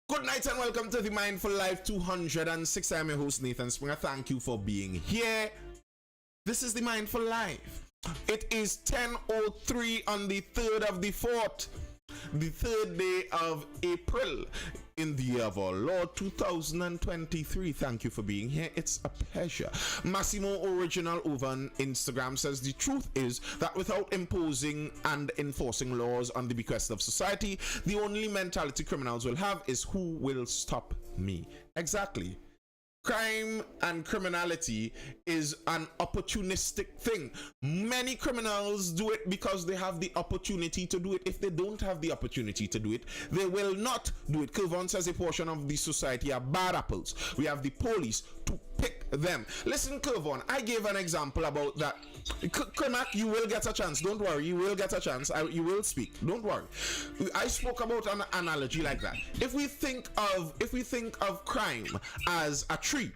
Good night and welcome to the Mindful Life 206. I'm your host Nathan Springer. Thank you for being here. This is the Mindful Life. It is 10:03 on the 3rd of the 4th, the 3rd day of April in the year of our Lord 2023. Thank you for being here. It's a pleasure. Massimo Original over on Instagram says the truth is that without imposing and enforcing laws on the bequest of society, the only mentality criminals will have is who will stop me. Exactly. Crime and criminality is an opportunistic thing. Many criminals do it because they have the opportunity to do it. If they don't have the opportunity to do it, they will not do it. Kilvon says a portion of the society are bad apples. We have the police to pick them. Listen, Kilvon, I gave an example about that. Krenak, you will get a chance. Don't worry, you will get a chance. You will speak. Don't worry. I spoke about an analogy like that. If we think of crime as a tree,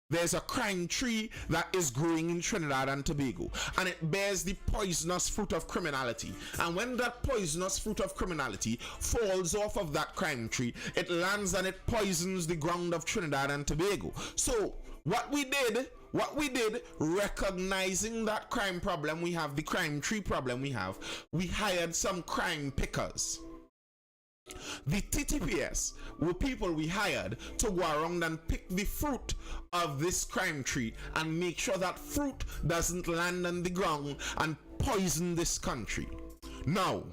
there's a crime tree that is growing in Trinidad and Tobago, and it bears the poisonous fruit of criminality. And when that poisonous fruit of criminality falls off of that crime tree, it lands and it poisons the ground of Trinidad and Tobago. So what we did, recognizing that crime problem we have, the crime tree problem we have, we hired some crime pickers. The TTPS were people we hired to go around and pick the fruit of this crime tree and make sure that fruit doesn't land on the ground and poison this country. Now,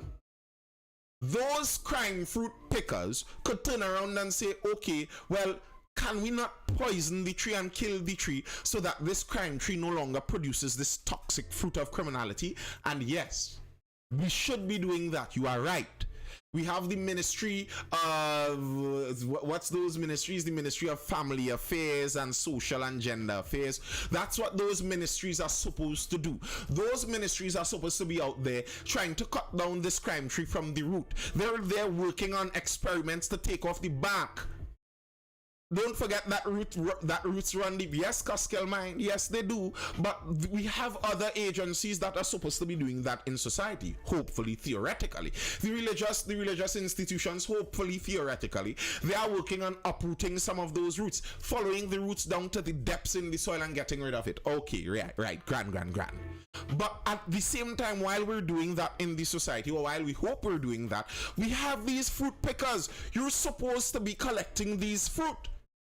those crime fruit pickers could turn around and say, okay, well, can we not poison the tree and kill the tree so that this crime tree no longer produces this toxic fruit of criminality? And yes, we should be doing that. You are right. We have the Ministry of, what's those ministries? The Ministry of Family Affairs and Social and Gender Affairs. That's what those ministries are supposed to do. Those ministries are supposed to be out there trying to cut down this crime tree from the root. They're working on experiments to take off the bark. Don't forget that roots run deep. Yes, Coskel Mine. Yes, they do. But we have other agencies that are supposed to be doing that in society. Hopefully, theoretically. The religious institutions, hopefully, theoretically, they are working on uprooting some of those roots, following the roots down to the depths in the soil and getting rid of it. Okay, right. Grand. But at the same time, while we're doing that in the society, or while we hope we're doing that, we have these fruit pickers. You're supposed to be collecting these fruit.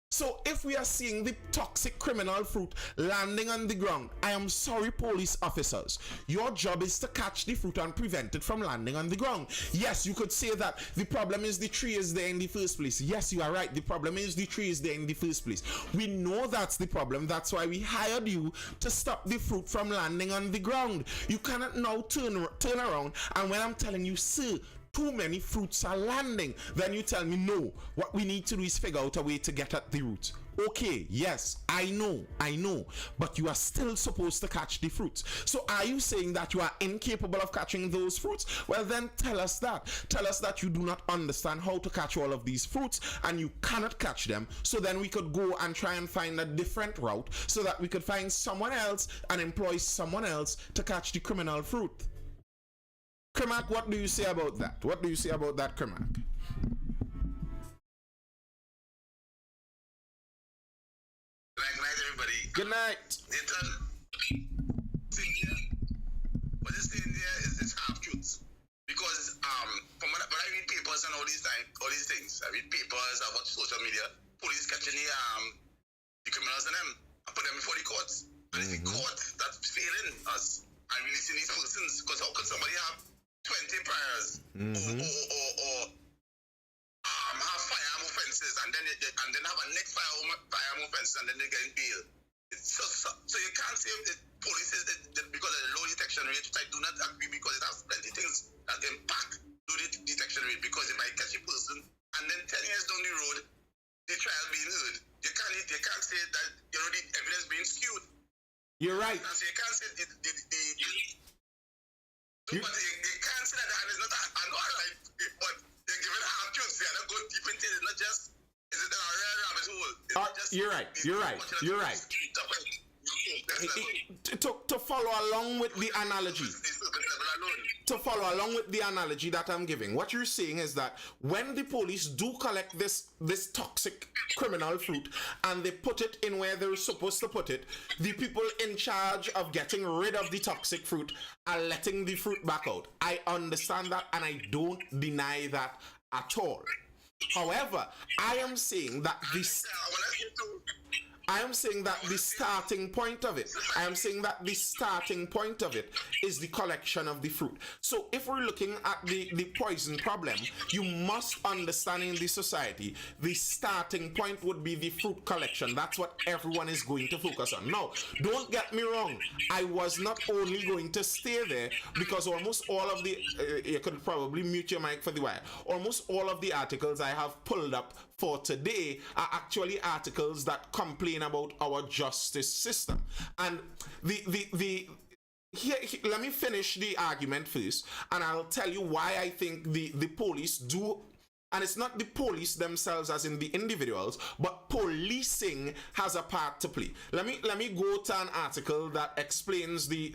So if we are seeing the toxic criminal fruit landing on the ground, I am sorry, police officers, your job is to catch the fruit and prevent it from landing on the ground. Yes, you could say that the problem is the tree is there in the first place. Yes, you are right. The problem is the tree is there in the first place. We know that's the problem. That's why we hired you to stop the fruit from landing on the ground. You cannot now turn around, and when I'm telling you, sir, too many fruits are landing, then you tell me, no, what we need to do is figure out a way to get at the root. Okay, yes, I know, but you are still supposed to catch the fruits. So are you saying that you are incapable of catching those fruits? Well, then tell us that. Tell us that you do not understand how to catch all of these fruits and you cannot catch them. So then we could go and try and find a different route so that we could find someone else and employ someone else to catch the criminal fruit. Kremak, what do you say about that? What do you say about that, Kremak? Good night, everybody. Good night. Nathan, what is saying there is half truths. Because from when I read papers and all these things, I read papers, I watch social media, police catching the criminals and them and put them before the courts. But it's the court that's failing us and releasing these persons. Because how could somebody have 20 priors or have firearm offenses and then have a next firearm offenses and then they get in bail? So you can't say the police is because of the low detection rate, which I do not agree, because it has plenty things that impact low detection rate. Because if I catch a person and then 10 years down the road, the trial being heard, you can't say that the evidence being skewed. You're right. So you can't say but they can't say that and it's not an alright, but they're giving half truths. They are not going deep into it. It's not just, is it a rare rabbit hole? You're right. To follow along with the analogy. to follow along with the analogy that I'm giving, what you're saying is that when the police do collect this toxic criminal fruit and they put it in where they're supposed to put it, the people in charge of getting rid of the toxic fruit are letting the fruit back out. I understand that and I don't deny that at all. However, I am saying that this... I am saying that the starting point of it, is the collection of the fruit. So if we're looking at the poison problem, you must understand in this society, the starting point would be the fruit collection. That's what everyone is going to focus on. Now, don't get me wrong. I was not only going to stay there because almost all of the, you could probably mute your mic for the while, almost all of the articles I have pulled up for today are actually articles that complain about our justice system. And here, let me finish the argument first, and I'll tell you why I think the police do. And it's not the police themselves as in the individuals, but policing has a part to play. Let me go to an article that explains the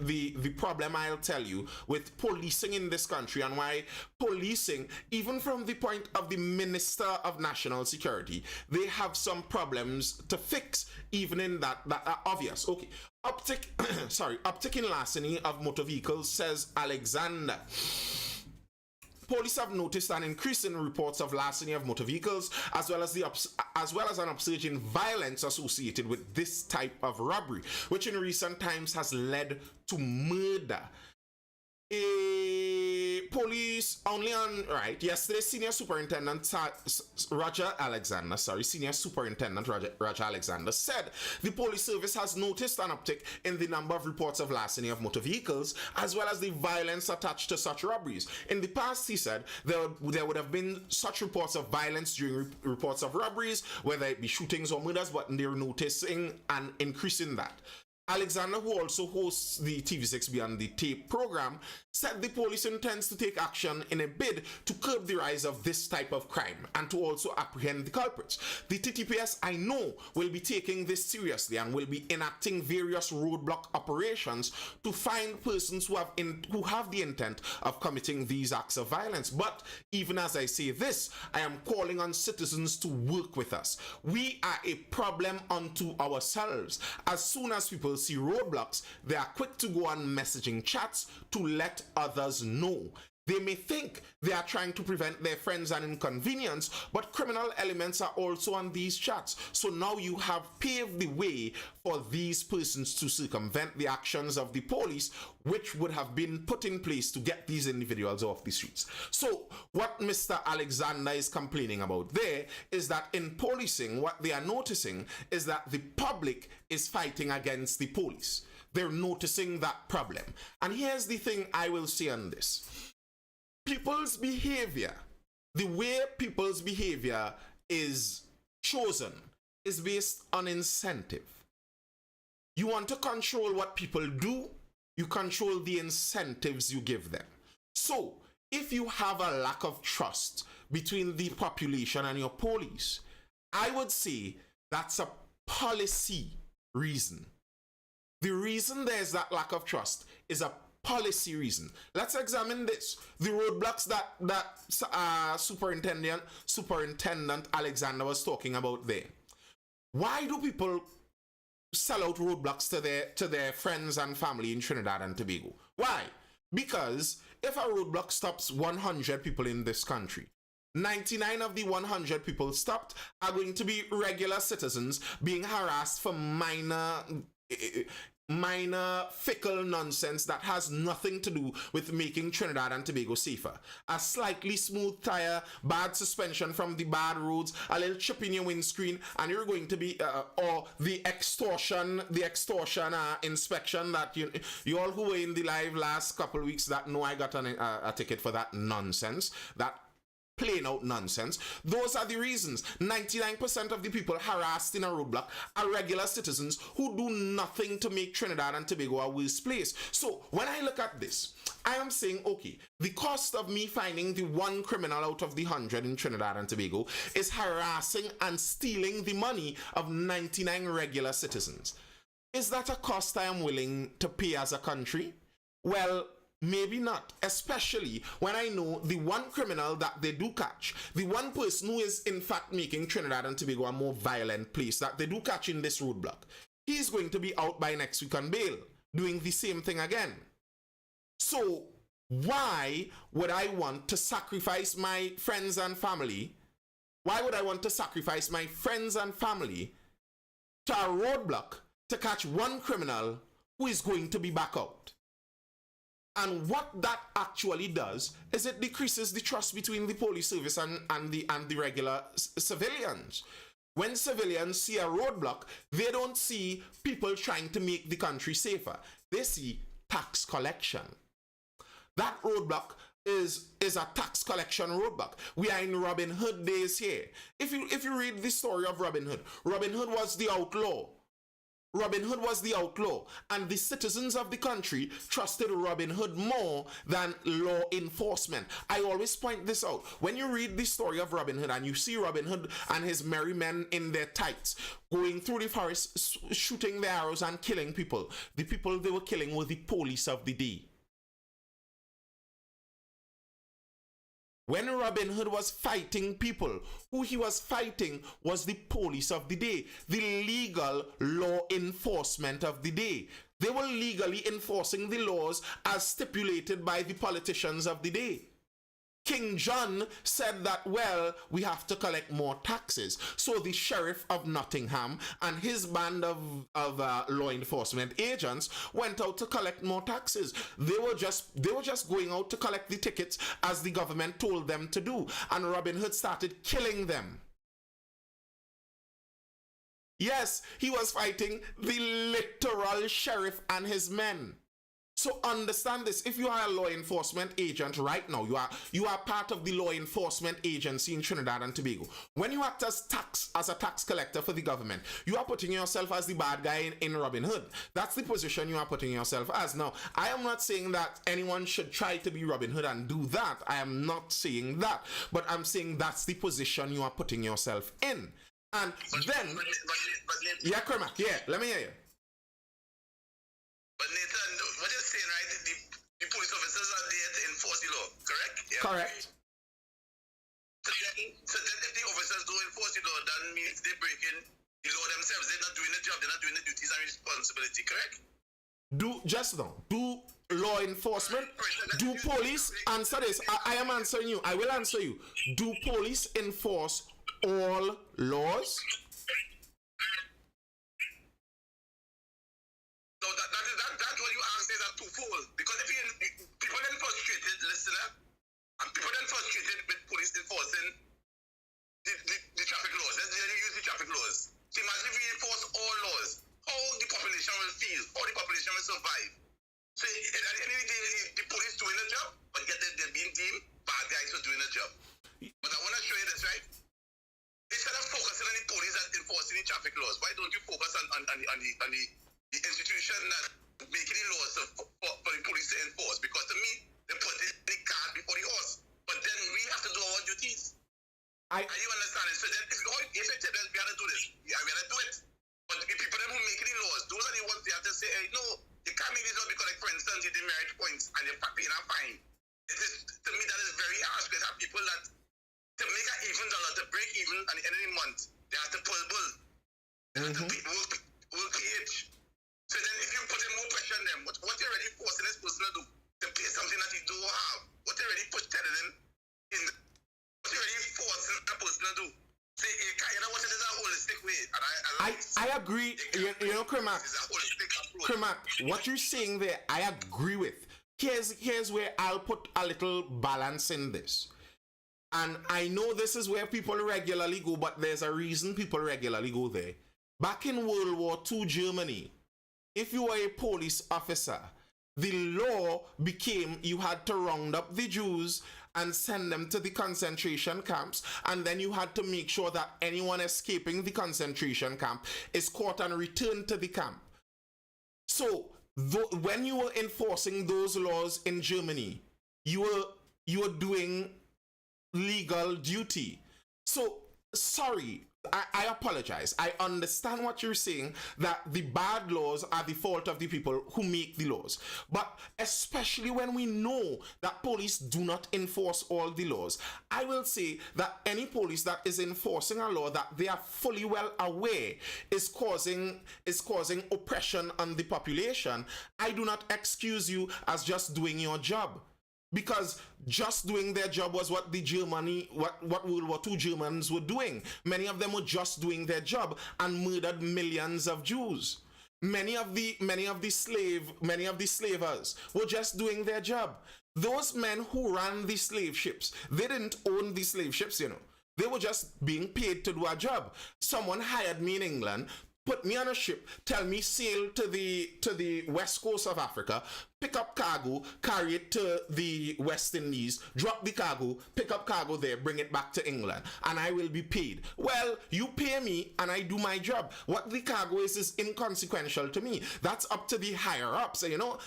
problem I'll tell you with policing in this country and why policing, even from the point of the Minister of National Security, they have some problems to fix, even in that are obvious. Okay. Uptick in larceny of motor vehicles, says Alexander. Police have noticed an increase in reports of larceny of motor vehicles, as well as an upsurge in violence associated with this type of robbery, which in recent times has led to murder. Yesterday, Senior Superintendent Roger Alexander said the police service has noticed an uptick in the number of reports of larceny of motor vehicles, as well as the violence attached to such robberies. In the past, he said, there would have been such reports of violence during reports of robberies, whether it be shootings or murders, but they're noticing an increase in that. Alexander, who also hosts the TV6 Beyond the Tape program, said the police intends to take action in a bid to curb the rise of this type of crime and to also apprehend the culprits. The TTPS, I know, will be taking this seriously and will be enacting various roadblock operations to find persons who have the intent of committing these acts of violence. But even as I say this, I am calling on citizens to work with us. We are a problem unto ourselves. As soon as people see roadblocks, they are quick to go on messaging chats to let others know. They may think they are trying to prevent their friends an inconvenience, but criminal elements are also on these chats. So now you have paved the way for these persons to circumvent the actions of the police, which would have been put in place to get these individuals off the streets. So what Mr. Alexander is complaining about there is that in policing, what they are noticing is that the public is fighting against the police. They're noticing that problem. And here's the thing I will say on this. People's behavior, the way people's behavior is chosen, is based on incentive. You want to control what people do, you control the incentives you give them. So, if you have a lack of trust between the population and your police, I would say that's a policy reason. The reason there's that lack of trust is a policy reason. Let's examine this. The roadblocks that Superintendent Alexander was talking about there. Why do people sell out roadblocks to their friends and family in Trinidad and Tobago? Why? Because if a roadblock stops 100 people in this country, 99 of the 100 people stopped are going to be regular citizens being harassed for minor fickle nonsense that has nothing to do with making Trinidad and Tobago safer. A slightly smooth tire, bad suspension from the bad roads, a little chip in your windscreen, and you're going to be or the extortion inspection that you all who were in the live last couple of weeks that know I got a ticket for that nonsense, that plain out nonsense. Those are the reasons. 99% of the people harassed in a roadblock are regular citizens who do nothing to make Trinidad and Tobago a worse place. So when I look at this, I am saying, okay, the cost of me finding the one criminal out of the 100 in Trinidad and Tobago is harassing and stealing the money of 99 regular citizens. Is that a cost I am willing to pay as a country? Well, Maybe not, especially when I know the one criminal that they do catch, the one person who is in fact making Trinidad and Tobago a more violent place that they do catch in this roadblock. He's going to be out by next week on bail, doing the same thing again. So why would I want to sacrifice my friends and family? Why would I want to sacrifice my friends and family to a roadblock to catch one criminal who is going to be back out? And what that actually does is it decreases the trust between the police service and the regular civilians. When civilians see a roadblock, they don't see people trying to make the country safer. They see tax collection. That roadblock is a tax collection roadblock. We are in Robin Hood days here. If you read the story of Robin Hood, Robin Hood was the outlaw. Robin Hood was the outlaw, and the citizens of the country trusted Robin Hood more than law enforcement. I always point this out. When you read the story of Robin Hood and you see Robin Hood and his merry men in their tights going through the forest, shooting their arrows and killing people, the people they were killing were the police of the day. When Robin Hood was fighting people, who he was fighting was the police of the day, the legal law enforcement of the day. They were legally enforcing the laws as stipulated by the politicians of the day. King John said that, well, we have to collect more taxes. So the sheriff of Nottingham and his band of law enforcement agents went out to collect more taxes. They were just going out to collect the tickets as the government told them to do. And Robin Hood started killing them. Yes, he was fighting the literal sheriff and his men. So understand this. If you are a law enforcement agent right now, you are part of the law enforcement agency in Trinidad and Tobago. When you act as a tax collector for the government, you are putting yourself as the bad guy in Robin Hood. That's the position you are putting yourself as. Now, I am not saying that anyone should try to be Robin Hood and do that. I am not saying that. But I'm saying that's the position you are putting yourself in. And then... Yeah, Kermac, yeah, let me hear you. But Nathan, what you're saying, right? The police officers are there to enforce the law, correct? Yeah. Correct. So then if the officers don't enforce the law, that means they're breaking the law themselves. They're not doing the job. They're not doing the duties and responsibility, correct? Do law enforcement, do police, answer this. I am answering you. I will answer you. Do police enforce all laws? So that's what you ask is a twofold. Because if people then frustrated, listener, and people then frustrated with police enforcing the traffic laws. Let's use the traffic laws. So imagine if we enforce all laws, how the population will feel, how the population will survive. So at the end of the day, the police doing the job, but yet they're being deemed bad guys for doing the job. But I want to show you this, right? Instead of focusing on the police that enforcing the traffic laws, why don't you focus on the institution that making the laws for the police to enforce? Because to me, they put the cart before the horse. But then we have to do our duties. Are you understanding? So then if it tells us we have to do this, we have to do it. But the people who make the laws, those are the ones they have to say, hey, no, you can't make this law because, like, for instance, you demerit points and you're paying a fine. To me, that is very harsh because have people that, to make an even dollar, to break even at the end of the month, they have to pull bull. They have to work PH. So then if you put in more pressure on them, what you're already forcing this person to do, to pay something that he don't have, what you're already telling them, what you're already forcing that person to do. See, you know what it is, a holistic way. And I agree. You know, Kermac, what you're saying there, I agree with. Here's where I'll put a little balance in this. And I know this is where people regularly go, but there's a reason people regularly go there. Back in World War II Germany, if you were a police officer, the law became you had to round up the Jews and send them to the concentration camps, and then you had to make sure that anyone escaping the concentration camp is caught and returned to the camp. So when you were enforcing those laws in Germany, you were doing legal duty. So sorry, I apologize. I understand what you're saying, that the bad laws are the fault of the people who make the laws. But especially when we know that police do not enforce all the laws, I will say that any police that is enforcing a law that they are fully well aware is causing oppression on the population, I do not excuse you as just doing your job. Because just doing their job was what what World War II Germans were doing. Many of them were just doing their job and murdered millions of Jews. Many of the slavers were just doing their job. Those men who ran the slave ships, they didn't own the slave ships, you know. They were just being paid to do a job. Someone hired me in England, put me on a ship, tell me sail to the west coast of Africa, pick up cargo, carry it to the West Indies, drop the cargo, pick up cargo there, bring it back to England, and I will be paid. Well, you pay me and I do my job. What the cargo is inconsequential to me. That's up to the higher ups. You know,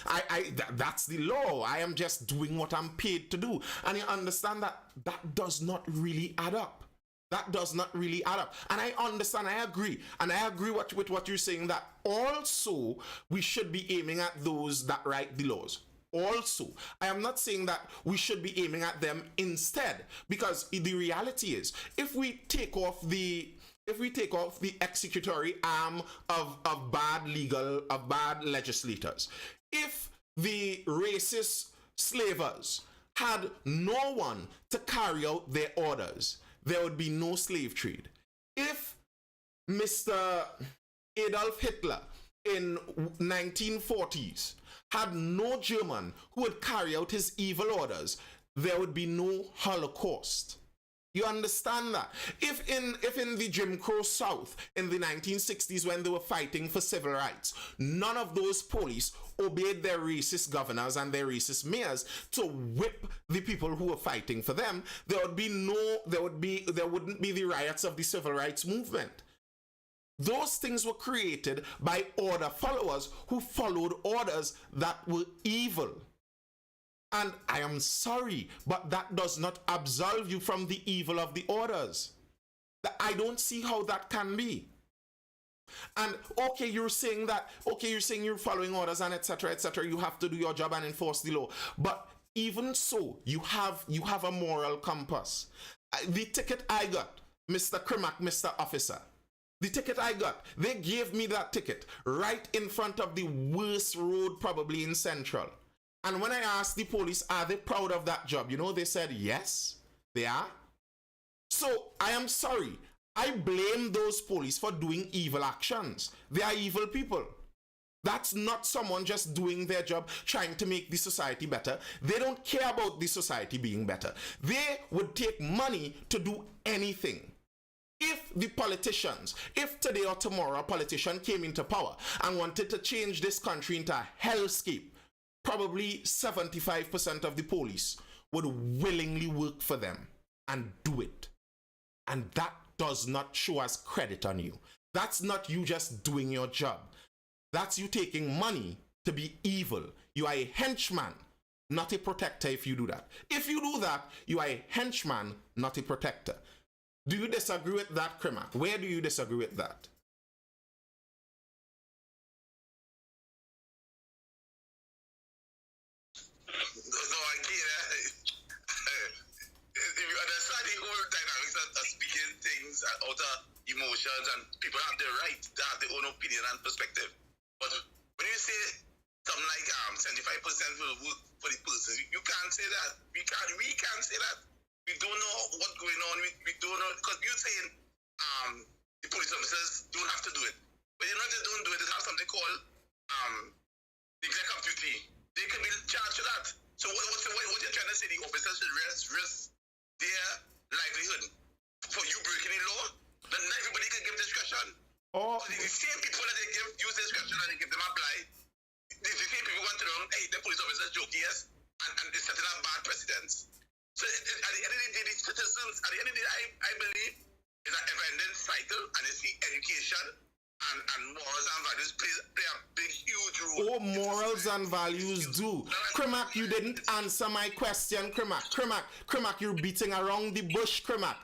that's the law. I am just doing what I'm paid to do. And you understand that does not really add up. That does not really add up. And I understand, I agree. And I agree with what you're saying, that also we should be aiming at those that write the laws. Also, I am not saying that we should be aiming at them instead, because the reality is, if we take off the executory arm of bad legislators, if the racist slavers had no one to carry out their orders, there would be no slave trade. If Mr. Adolf Hitler in 1940s had no German who would carry out his evil orders, there would be no Holocaust. You understand that? If in the Jim Crow South in the 1960s, when they were fighting for civil rights, none of those police obeyed their racist governors and their racist mayors to whip the people who were fighting for them, there wouldn't be the riots of the civil rights movement. Those things were created by order followers who followed orders that were evil. And I am sorry, but that does not absolve you from the evil of the orders. I don't see how that can be. And you're saying you're following orders and etc., etc. You have to do your job and enforce the law. But even so, you have a moral compass. The ticket I got, Mr. Crimack, Mr. Officer, the ticket I got, they gave me that ticket right in front of the worst road probably in Central. And when I asked the police, are they proud of that job? You know, they said, yes, they are. So I am sorry. I blame those police for doing evil actions. They are evil people. That's not someone just doing their job, trying to make the society better. They don't care about the society being better. They would take money to do anything. If today or tomorrow a politician came into power and wanted to change this country into a hellscape, probably 75% of the police would willingly work for them and do it. And that does not show us credit on you. That's not you just doing your job. That's you taking money to be evil. You are a henchman, not a protector if you do that. If you do that, you are a henchman, not a protector. Do you disagree with that, Crimack? Where do you disagree with that? No, I can't. If you understand the whole dynamics of speaking things out of emotions, and people have the right to have their own opinion and perspective. But when you say something like 75% will work for the person, you can't say that. We can't say that. We don't know what's going on. We don't know, because you're saying the police officers don't have to do it. But you know they don't do it. They have something called neglect of duty. They can be charged for that. So what you're trying to say, the officers should risk their livelihood for you breaking the law? Then everybody can give discretion. Oh. But the same people that they use discretion and they give them apply, the same people want to know, hey, the police officers joke, yes, and they setting up bad precedents. So at the end of the day, the citizens, at the end of the day, I believe, is an ever-ending cycle, and it's the education and morals and values play a big, huge role. Oh, morals and values do. Krimak, you didn't answer my question, Krimak, you're beating around the bush, Krimak.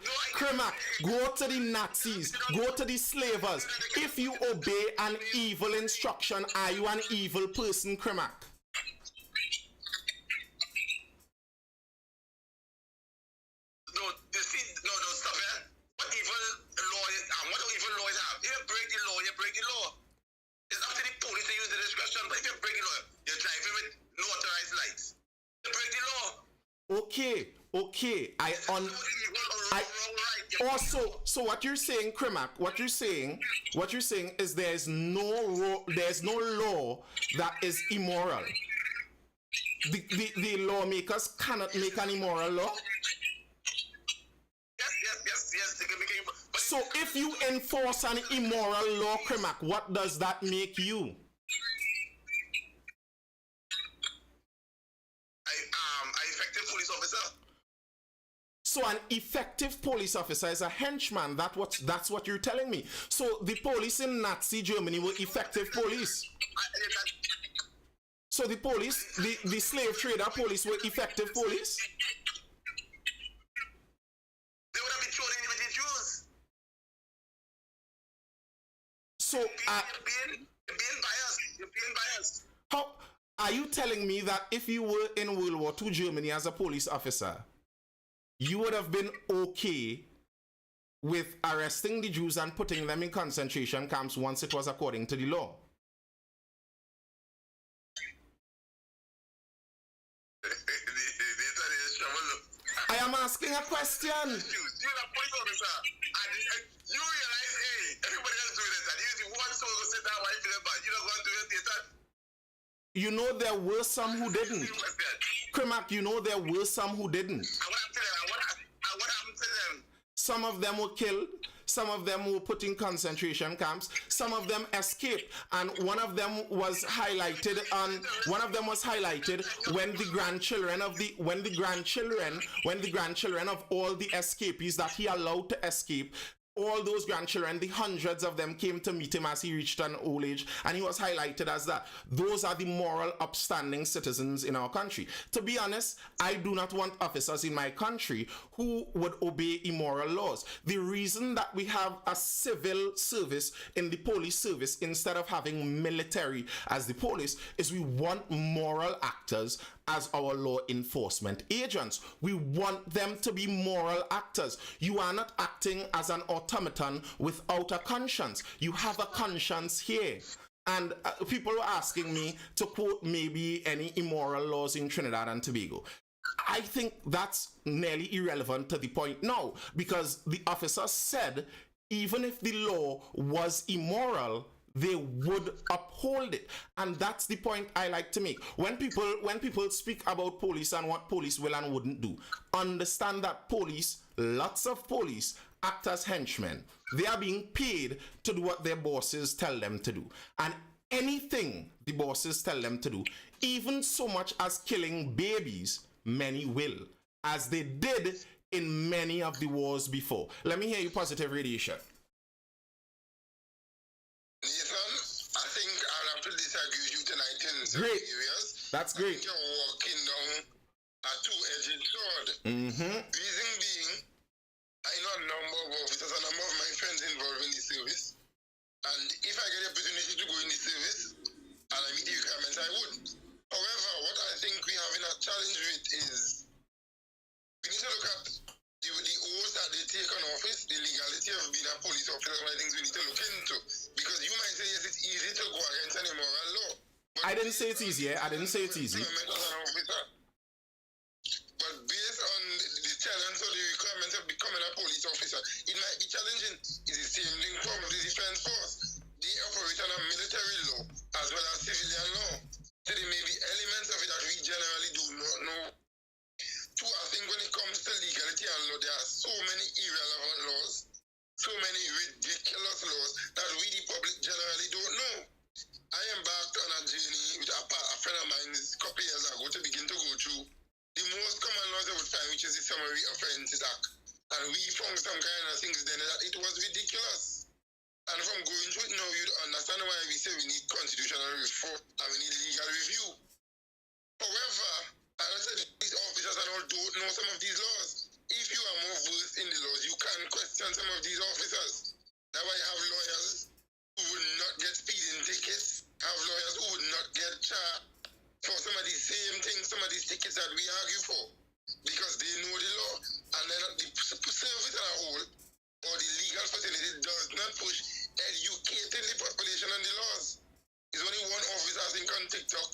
Go to the Nazis, go to the slavers. If you obey an evil instruction, are you an evil person, Krimak? No, you see, no, stop here. What evil law is, what evil law is have? If you break the law, you break the law. It's up to the police to use the discretion, but if you break the law, you're driving with no authorized lights. You break the law. Okay, so what you're saying, Krimak, what you're saying is there's no law that is immoral. The lawmakers cannot make an immoral law. Yes. They can make it, but so if you enforce an immoral law, Krimak, what does that make you? I effective police officer. So an effective police officer is a henchman. That's what you're telling me. So the police in Nazi Germany were effective police. So the police, the slave trader police were effective police. They would have been thrown in with the Jews. So You're being biased. how are you telling me that if you were in World War II Germany as a police officer, you would have been okay with arresting the Jews and putting them in concentration camps once it was according to the law? I am asking a question. You're a police officer. You realize, hey, everybody else doing this, and you want someone to sit down while you feel bad. You're not going to do it, that. You know there were some who didn't. Krimak, you know there were some who didn't. And what happened to them? Some of them were killed. Some of them were put in concentration camps. Some of them escaped, and one of them was highlighted when the grandchildren of all the escapees that he allowed to escape. All those grandchildren, the hundreds of them, came to meet him as he reached an old age, and he was highlighted as that. Those are the moral, upstanding citizens in our country. To be honest, I do not want officers in my country who would obey immoral laws. The reason that we have a civil service in the police service instead of having military as the police is we want moral actors as our law enforcement agents. We want them to be moral actors. You are not acting as an automaton without a conscience. You have a conscience here. And people were asking me to quote maybe any immoral laws in Trinidad and Tobago. I think that's nearly irrelevant to the point now, because the officer said even if the law was immoral, they would uphold it. And that's the point I like to make. When people speak about police and what police will and wouldn't do, understand that police, lots of police, act as henchmen. They are being paid to do what their bosses tell them to do. And anything the bosses tell them to do, even so much as killing babies, many will, as they did in many of the wars before. Let me hear you, Positive Radiation. Nathan, I think I'll have to disagree with you tonight in some Great. areas. That's great. You're walking down a two-edged sword. Reason being, I know a number of officers, a number of my friends involved in the service. And if I get the opportunity to go in the service and I meet the requirements, I would. However, what I think we have in a challenge with is we need to look at the oaths that they take on office, the legality of being a police officer, one of the things we need to look into. Because you might say, yes, it's easy to go against an immoral law. I didn't say it's easy. I didn't say it's easy. But based on the challenge or the requirements of becoming a police officer, it might be challenging. It's the same thing from the defense force. They operate on a military law as well as civilian law. So there may be elements of it that we generally do not know. Two, I think when it comes to legality and law, there are so many irrelevant laws, so many ridiculous laws that we, the public, generally don't know. I embarked on a journey with a friend of mine a couple of years ago to begin to go through the most common laws I would find, which is the Summary Offences Act. And we found some kind of things then that it was ridiculous. And from going through it now, you understand why we say we need constitutional reform and we need legal review. However, as I said, these officers and all don't know some of these laws. If you are more versed in the laws, you can question some of these officers. That's why you have lawyers who would not get speeding tickets, have lawyers who would not get charged for some of these same things, some of these tickets that we argue for, because they know the law. And then the service as a whole, or the legal facility, does not push educating the population on the laws. There's only one officer in on TikTok,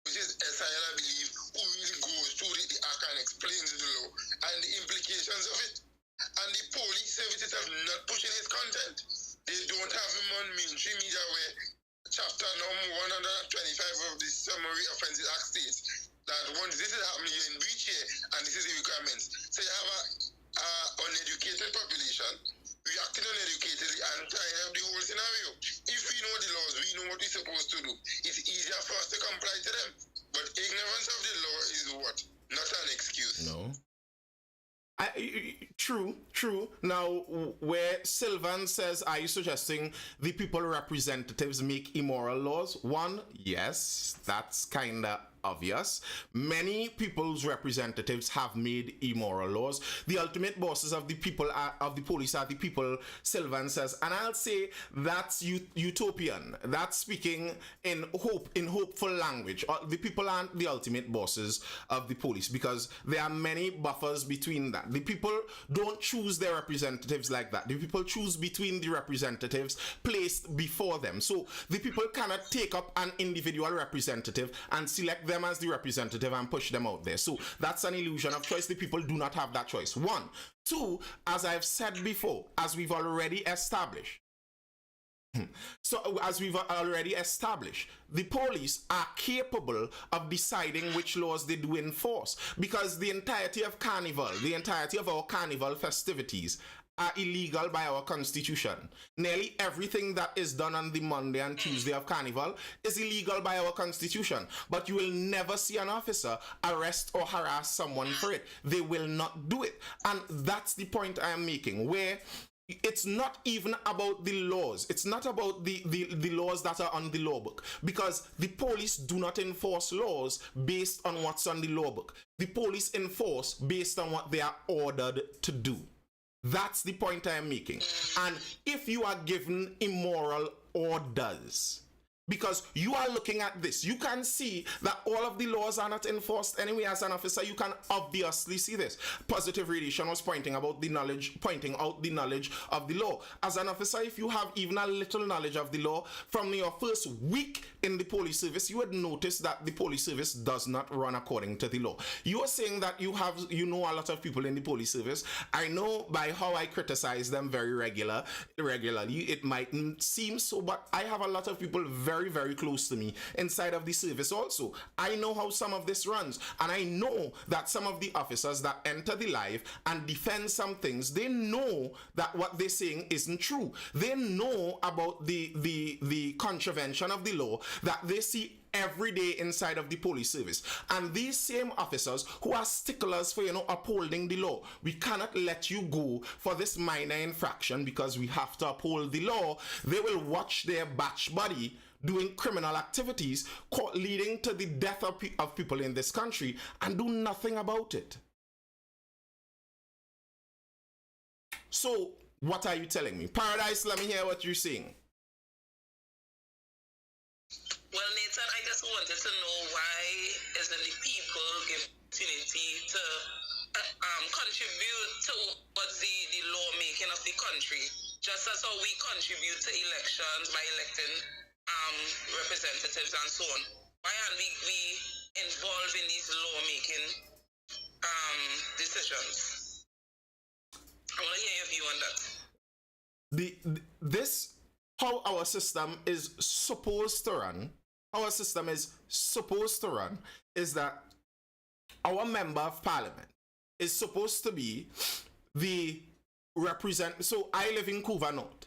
which is SIL, I believe, who really goes through the act and explains the law and the implications of it. And the police services have not pushing his content. They don't have him on mainstream media where chapter number 125 of the Summary Offences Act states that once this is happening, you're in breach here, and this is the requirements. So you have a uneducated population reacting uneducatedly and tying up the whole scenario. If we know the laws, we know what we're supposed to do. It's easier for us to comply to them. But ignorance of the law is what? Not an excuse. No. True. Now, where Sylvan says, are you suggesting the people representatives make immoral laws? One, yes, that's kind of obvious. Many people's representatives have made immoral laws. The ultimate bosses of the people of the police are the people, Sylvan says, and I'll say that's utopian. That's speaking in hopeful language. The people aren't the ultimate bosses of the police because there are many buffers between that. The people don't choose their representatives like that. The people choose between the representatives placed before them. So the people cannot take up an individual representative and select them as the representative and push them out there. So that's an illusion of choice. The people do not have that choice. One. Two, as I've said before, as we've already established, the police are capable of deciding which laws they do enforce because the entirety of Carnival, the entirety of our Carnival festivities are illegal by our constitution. Nearly everything that is done on the Monday and Tuesday of Carnival is illegal by our constitution. But you will never see an officer arrest or harass someone for it. They will not do it. And that's the point I am making, where it's not even about the laws. It's not about the laws that are on the law book, because the police do not enforce laws based on what's on the law book. The police enforce based on what they are ordered to do. That's the point I am making. And if you are given immoral orders, because you are looking at this, you can see that all of the laws are not enforced anyway. As an officer, you can obviously see this. Positive Radiation was pointing out the knowledge of the law. As an officer, if you have even a little knowledge of the law, from your first week in the police service, you would notice that the police service does not run according to the law. You are saying that you know a lot of people in the police service. I know by how I criticize them very regularly, it mightn't seem so, but I have a lot of people very close to me inside of the service also. I know how some of this runs, and I know that some of the officers that enter the live and defend some things, they know that what they're saying isn't true. They know about the contravention of the law that they see every day inside of the police service. And these same officers who are sticklers for, upholding the law, we cannot let you go for this minor infraction because we have to uphold the law. They will watch their batch buddy doing criminal activities leading to the death of people in this country and do nothing about it. So what are you telling me? Paradise, let me hear what you're saying. Well, Nathan, I just wanted to know why isn't the people given opportunity to contribute towards the lawmaking of the country, just as how we contribute to elections by electing representatives and so on. Why aren't we involved in these lawmaking decisions? I want to hear your view on that. This how our system is supposed to run. Our system is supposed to run is that our member of parliament is supposed to be the represent. So I live in Couva North.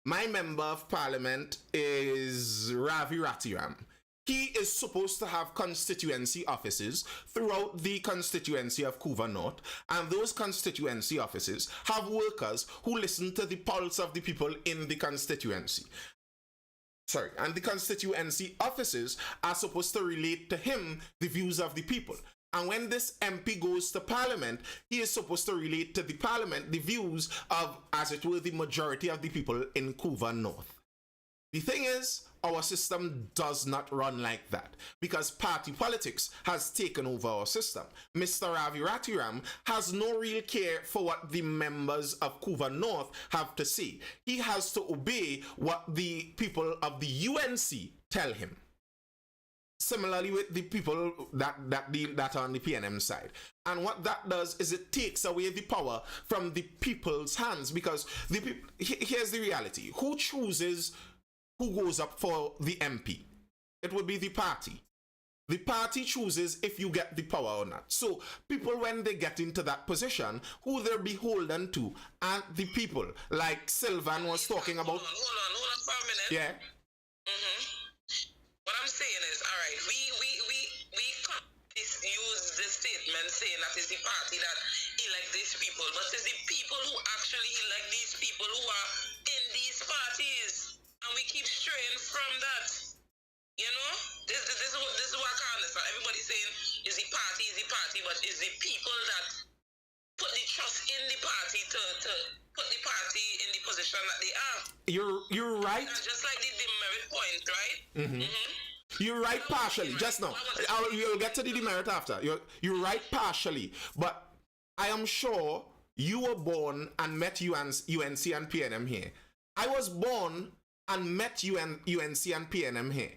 My member of parliament is Ravi Ratiram. he is supposed to have constituency offices throughout the constituency of Couva North, and those constituency offices have workers who listen to the pulse of the people in the constituency. And the constituency offices are supposed to relate to him the views of the people. And when this MP goes to Parliament, he is supposed to relate to the Parliament the views of, as it were, the majority of the people in Couva North. The thing is, our system does not run like that because party politics has taken over our system. Mr. Ravi Ratiram has no real care for what the members of Couva North have to say. He has to obey what the people of the UNC tell him. Similarly with the people that are on the PNM side. And what that does is it takes away the power from the people's hands because the people, here's the reality. Who chooses who goes up for the MP? It would be the party. The party chooses if you get the power or not. So people, when they get into that position, who they're beholden to and the people. Like Sylvan was talking about. Hold on for a minute. Yeah. What I'm saying is, all right, we use this statement saying that it's the party that elect these people, but it's the people who actually elect these people who are in these parties, and we keep straying from that. You know, this is what I can't understand. Everybody's saying is the party, but it's the people that put the trust in the party to put the party in the position that they are. You're right. And just like the demerit point, right? You're right partially. Just now, you'll get to the demerit after. You're right partially, but I am sure you were born and met UNC and PNM here. I was born and met UNC and PNM here.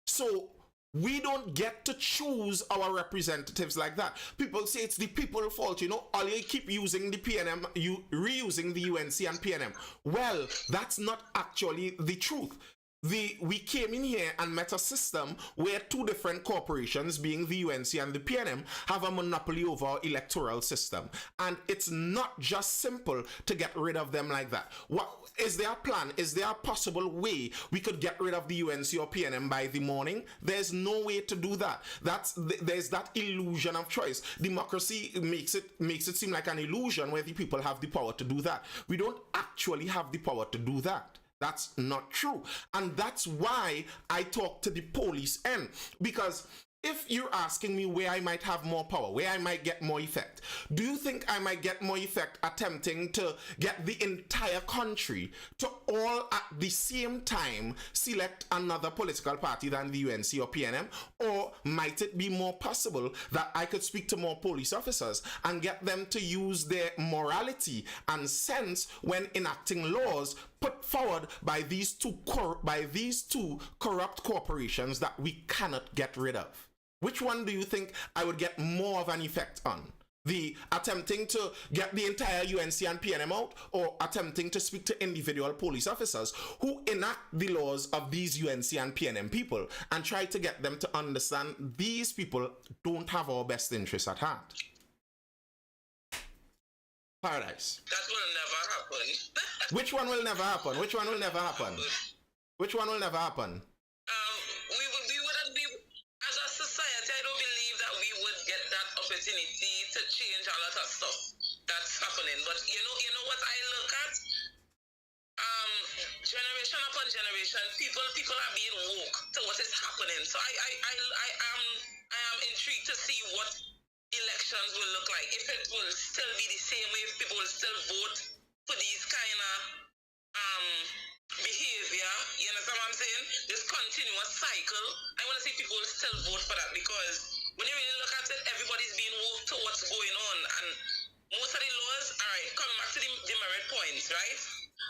So we don't get to choose our representatives like that. People say it's the people's fault, you know, all you keep using the PNM, you reusing the UNC and PNM. Well, that's not actually the truth. We came in here and met a system where two different corporations, being the UNC and the PNM, have a monopoly over our electoral system. And it's not just simple to get rid of them like that. What is there a plan? Is there a possible way we could get rid of the UNC or PNM by the morning? There's no way to do that. There's that illusion of choice. Democracy makes it seem like an illusion where the people have the power to do that. We don't actually have the power to do that. That's not true. And that's why I talk to the police end. Because if you're asking me where I might have more power, where I might get more effect, do you think I might get more effect attempting to get the entire country to all at the same time select another political party than the UNC or PNM? Or might it be more possible that I could speak to more police officers and get them to use their morality and sense when enacting laws put forward by these two corrupt corporations that we cannot get rid of? Which one do you think I would get more of an effect on? The attempting to get the entire UNC and PNM out, or attempting to speak to individual police officers who enact the laws of these UNC and PNM people and try to get them to understand these people don't have our best interests at heart? Paradise. That will never happen. Which one will never happen? Which one will never happen? Which one will never happen? We wouldn't be, as a society, I don't believe that we would get that opportunity to change a lot of stuff that's happening. But you know what I look at? Generation upon generation, people are being woke to what is happening. So I am intrigued to see what elections will look like. If it will still be the same way, if people will still vote for these kind of behavior, you understand what I'm saying? This continuous cycle. I want to see people will still vote for that, because when you really look at it, everybody's being woke to what's going on, and most of the laws, all right, coming back to the merit points, right?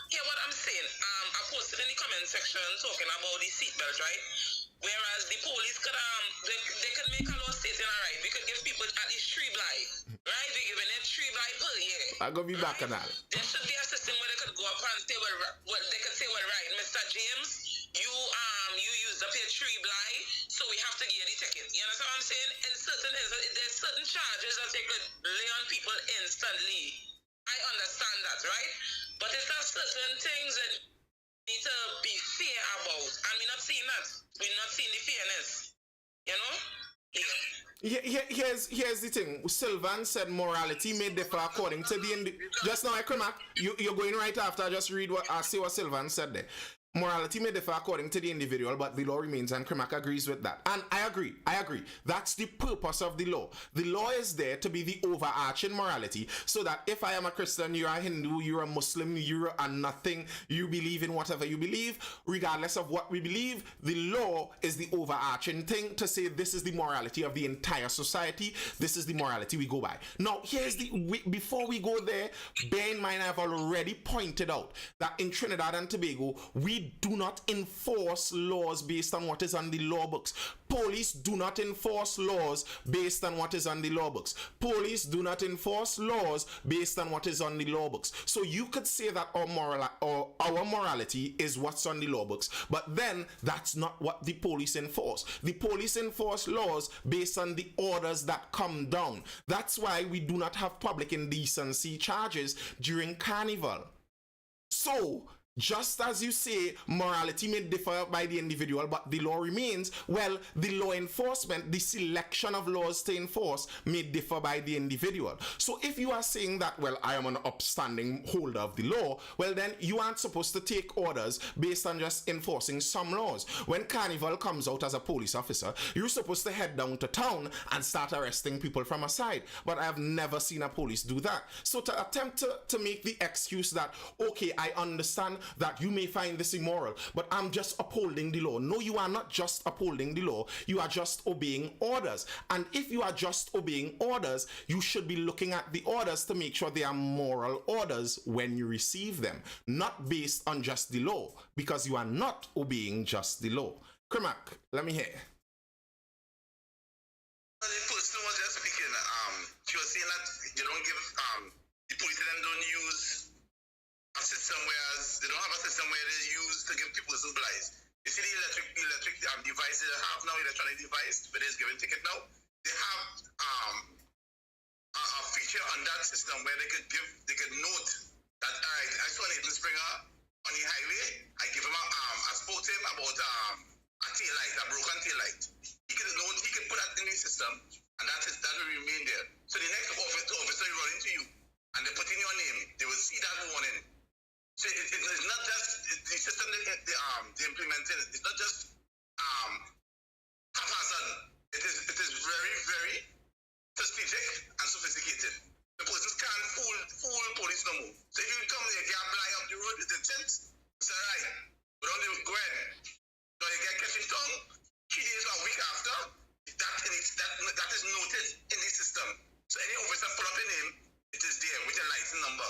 Hear what I'm saying? I posted in the comment section talking about the seatbelt, right? Whereas the police could they could make a law stating, all right, we could give people at least 3 blind, right? We're giving them 3 blind per year. I'm gonna be back on that. There should be a system where they could go up and say, well, they could say, well, right, Mr. James, you used up your 3 blind, so we have to give you the ticket. You understand what I'm saying? And there's certain charges that they could lay on people instantly. I understand that, right? But there are certain things that need to be fair about, and we're not seeing that. We're not seeing the fairness. You know? Here's the thing. Sylvan said morality may differ according to the just now, Kremak, you're going right after. I just read what I see what Sylvan said there. Morality may differ according to the individual, but the law remains, and Kremak agrees with that. And I agree. That's the purpose of the law. The law is there to be the overarching morality, so that if I am a Christian, you're a Hindu, you're a Muslim, you're a nothing, you believe in whatever you believe, regardless of what we believe, the law is the overarching thing to say this is the morality of the entire society, this is the morality we go by. Now, before we go there, bear in mind I've already pointed out that in Trinidad and Tobago, we do not enforce laws based on what is on the law books. Police do not enforce laws based on what is on the law books. Police do not enforce laws based on what is on the law books. So you could say that our morality is what's on the law books, but then that's not what the police enforce. The police enforce laws based on the orders that come down. That's why we do not have public indecency charges during Carnival. So, just as you say, morality may differ by the individual, but the law remains, well, the law enforcement, the selection of laws to enforce may differ by the individual. So if you are saying that, well, I am an upstanding holder of the law, well, then you aren't supposed to take orders based on just enforcing some laws. When Carnival comes out as a police officer, you're supposed to head down to town and start arresting people from a side. But I have never seen a police do that. So to attempt to make the excuse that, okay, I understand that you may find this immoral, but I'm just upholding the law. No, you are not just upholding the law. You are just obeying orders. And if you are just obeying orders, you should be looking at the orders to make sure they are moral orders when you receive them, not based on just the law, because you are not obeying just the law. Kremak, let me hear. The person was just speaking. She was saying that you don't give the police don't use a system whereas they don't have a system where it is used to give people supplies. You see the electric devices they have now, electronic device, where it is giving ticket now, they have a feature on that system where they could note that I saw Nathan Springer on the highway. I spoke to him about a tail light, a broken tail light. He could put that in the system, and that will remain there. So the next officer run into you and they put in your name, they will see that warning. So it's not just the system they implemented. It's not just haphazard. It is very, very strategic and sophisticated. The police can't fool police no more. So if you come there, you apply up the road with the tent, it's alright. But don't go ahead. So you get catching tongue 3 days or a week after. That is noted in the system. So any officer pull up a name, it is there with a license number.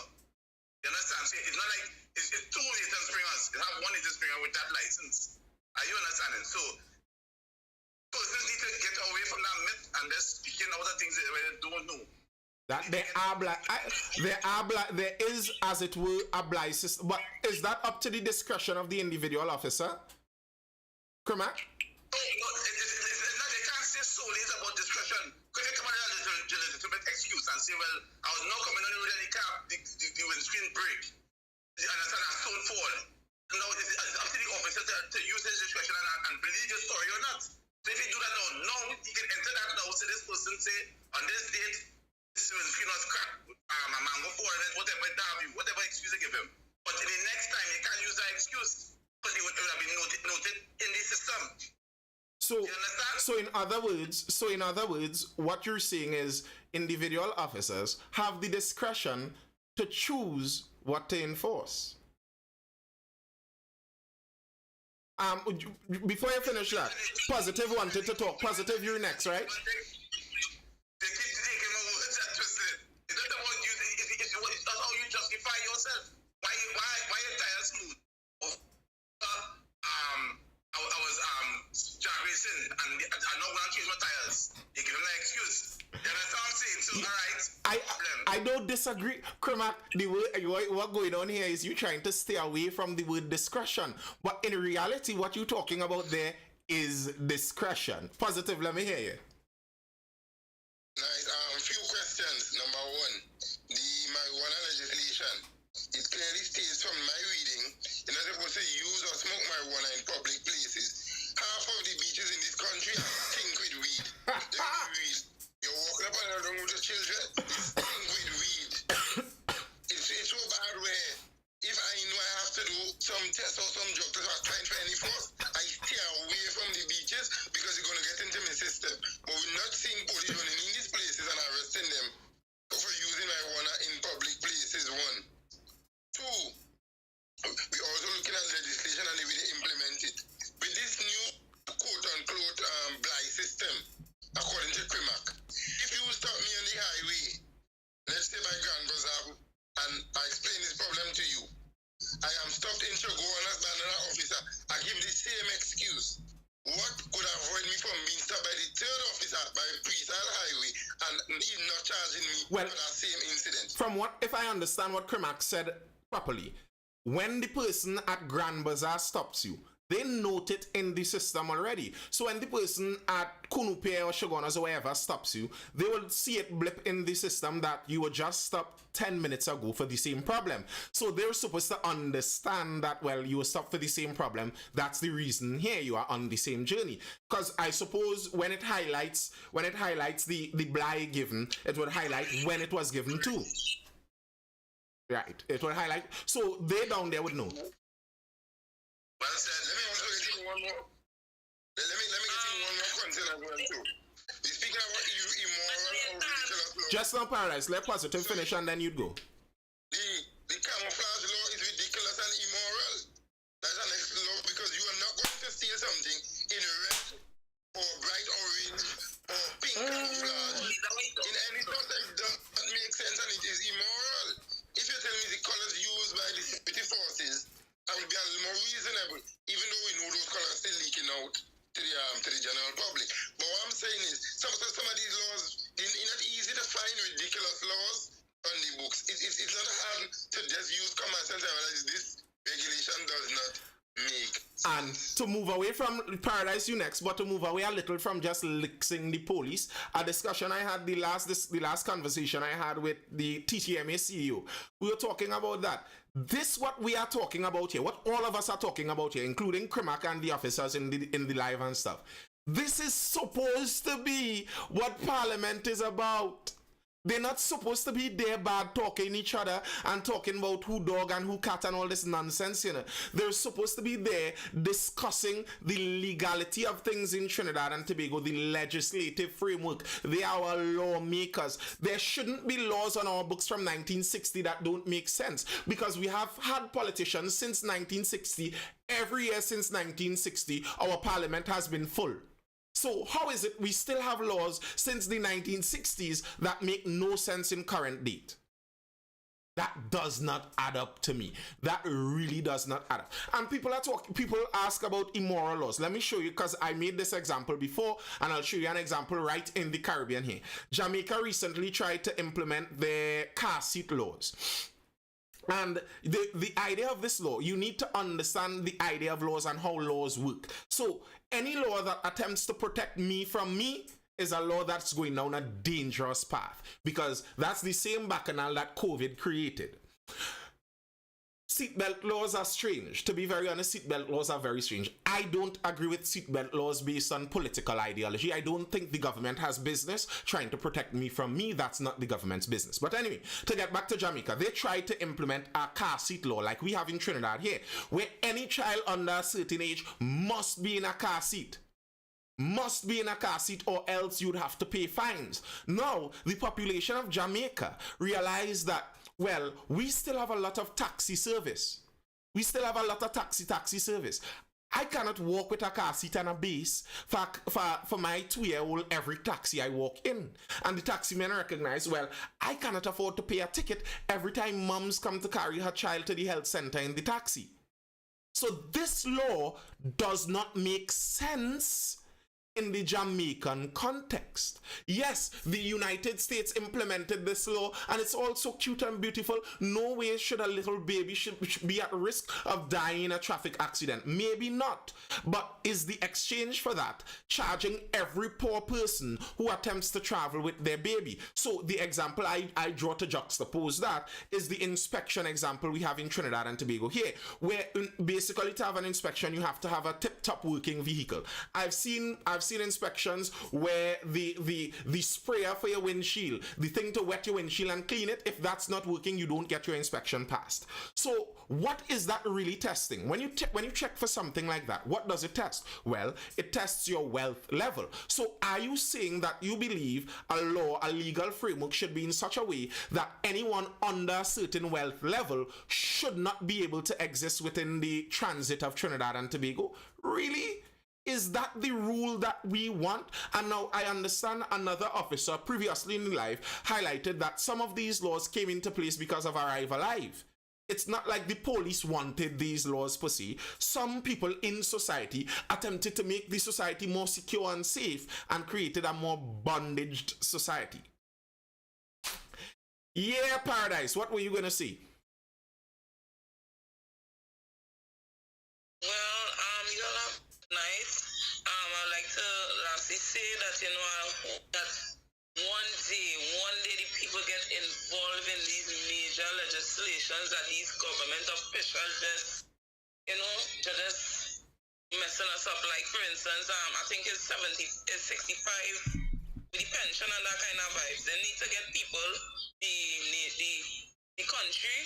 You understand? So it's not like it's two Nathan Springers. You have one Nathan Springer with that license. Are you understanding? So persons need to get away from that myth and just speaking other things that they don't know. That there is, as it were, a blind system. But is that up to the discretion of the individual officer? Kremak? No, it's not. They can't say solely it's about discretion. Because they come on a legitimate excuse and say, well, I was not coming on the road and the windscreen break. You understand? A stone fall. Now it's up to the officer to use his discretion and believe your story or not. So if you do that now he can enter that now. So this person say, on this date, this windscreen was cracked, a mango fall in it, whatever excuse they give him. But the next time, you can't use that excuse because it would have been noted in the system. So in other words, what you're saying is individual officers have the discretion to choose what to enforce. Before you finish that, Positive wanted to talk. Positive, you're next, right? They keep taking my words and twisting it. It's not about you. It's how you justify yourself. Why your tires smooth? I was drag racing and I'm not going to change my tires. You give them an excuse. You understand what I'm saying? So, alright. I don't disagree. Kremak, what going on here is you trying to stay away from the word discretion. But in reality, what you're talking about there is discretion. Positive, let me hear you. Nice. Few questions. Number one, the marijuana legislation. It clearly states from my reading, you're not supposed to use or smoke marijuana in public places. half of the beaches in this country are stink with weed. They with weed. You're walking up and down with your children, it's stink with weed. It's so bad where if I know I have to do some test or some drug test or find for any force, I stay away from the beaches because it's going to get into my system. But we're not seeing police running in these places and arresting them for using marijuana in public places, one. Two, we're also looking at legislation and the way they implement it. With this new quote-unquote blind system, according to CRIMAC, if you stop me on the highway, let's say by Grand Bazaar, and I explain this problem to you, I am stopped in Shogonas by another officer, I give the same excuse. What could avoid me from being stopped by the third officer by Preside Highway and him not charging me for that same incident? From what, if I understand what Krimak said properly, when the person at Grand Bazaar stops you, they note it in the system already. So when the person at Kunupe or Shogunas or wherever stops you, they will see it blip in the system that you were just stopped 10 minutes ago for the same problem. So they're supposed to understand that, well, you were stopped for the same problem. That's the reason here you are on the same journey. Because I suppose when it highlights the blight given, it would highlight when it was given too. Right. It will highlight. So they down there would know. Well said. Let me also get in one more. Let me get in one more concern as well too. We're speaking about immoral or ridiculous law. Just now, Paradise. Let Positive finish and then you'd go. The camouflage law is ridiculous and immoral. That's an next law because you are not going to steal something in red or bright orange or pink camouflage. In any sort that doesn't make sense and it is immoral. If you tell me the colors used by the security forces, I will be a little more reasonable, even though we know those colors still leaking out to the general public. But what I'm saying is, some of these laws, it's not easy to find ridiculous laws on the books. It's not hard to just use common sense and realize this regulation does not make sense. And to move away from Paradise, you next, but to move away a little from just lixing the police, a discussion I had, the last conversation I had with the TTMA CEO, we were talking about that. This what we are talking about here, what all of us are talking about here, including Krimak and the officers in the live and stuff. This is supposed to be what Parliament is about. They're not supposed to be there bad talking each other and talking about who dog and who cat and all this nonsense, you know. They're supposed to be there discussing the legality of things in Trinidad and Tobago, the legislative framework. They are our lawmakers. There shouldn't be laws on our books from 1960 that don't make sense because we have had politicians since 1960. Every year since 1960, our parliament has been full. So how is it we still have laws since the 1960s that make no sense in current date? That does not add up to me. That really does not add up. And people ask about immoral laws. Let me show you, because I made this example before, and I'll show you an example right in the Caribbean here. Jamaica recently tried to implement their car seat laws. And the idea of this law, you need to understand the idea of laws and how laws work. So any law that attempts to protect me from me is a law that's going down a dangerous path, because that's the same bacchanal that COVID created. Seatbelt laws are strange. To be very honest, seatbelt laws are very strange. I don't agree with seatbelt laws based on political ideology. I don't think the government has business trying to protect me from me. That's not the government's business. But anyway, to get back to Jamaica, they tried to implement a car seat law like we have in Trinidad here, where any child under a certain age must be in a car seat. Must be in a car seat, or else you'd have to pay fines. Now, the population of Jamaica realized that, well, we still have a lot of taxi service. We still have a lot of taxi service. I cannot walk with a car seat and a base for my 2-year-old every taxi I walk in. And the taxi men recognize, well, I cannot afford to pay a ticket every time mums come to carry her child to the health center in the taxi. So this law does not make sense in the Jamaican context. Yes, the United States implemented this law, and it's all so cute and beautiful. No way should a little baby should be at risk of dying in a traffic accident. Maybe not. But is the exchange for that charging every poor person who attempts to travel with their baby? So the example I draw to juxtapose that is the inspection example we have in Trinidad and Tobago here, where basically to have an inspection you have to have a tip-top working vehicle. I've seen inspections where the sprayer for your windshield, the thing to wet your windshield and clean it, if that's not working, you don't get your inspection passed. So what is that really testing? When you check for something like that, what does it test? Well, it tests your wealth level. So are you saying that you believe a law, a legal framework should be in such a way that anyone under a certain wealth level should not be able to exist within the transit of Trinidad and Tobago? Really? Is that the rule that we want? And now I understand another officer previously in life highlighted that some of these laws came into place because of Arrive Alive. It's not like the police wanted these laws per se. Some people in society attempted to make the society more secure and safe and created a more bondaged society. Yeah, Paradise, what were you going to say? Well, nice. I'd like to lastly say that, I hope that one day the people get involved in these major legislations that these government officials just messing us up. Like, for instance, I think it's 65 with the pension and that kind of vibes. They need to get people the country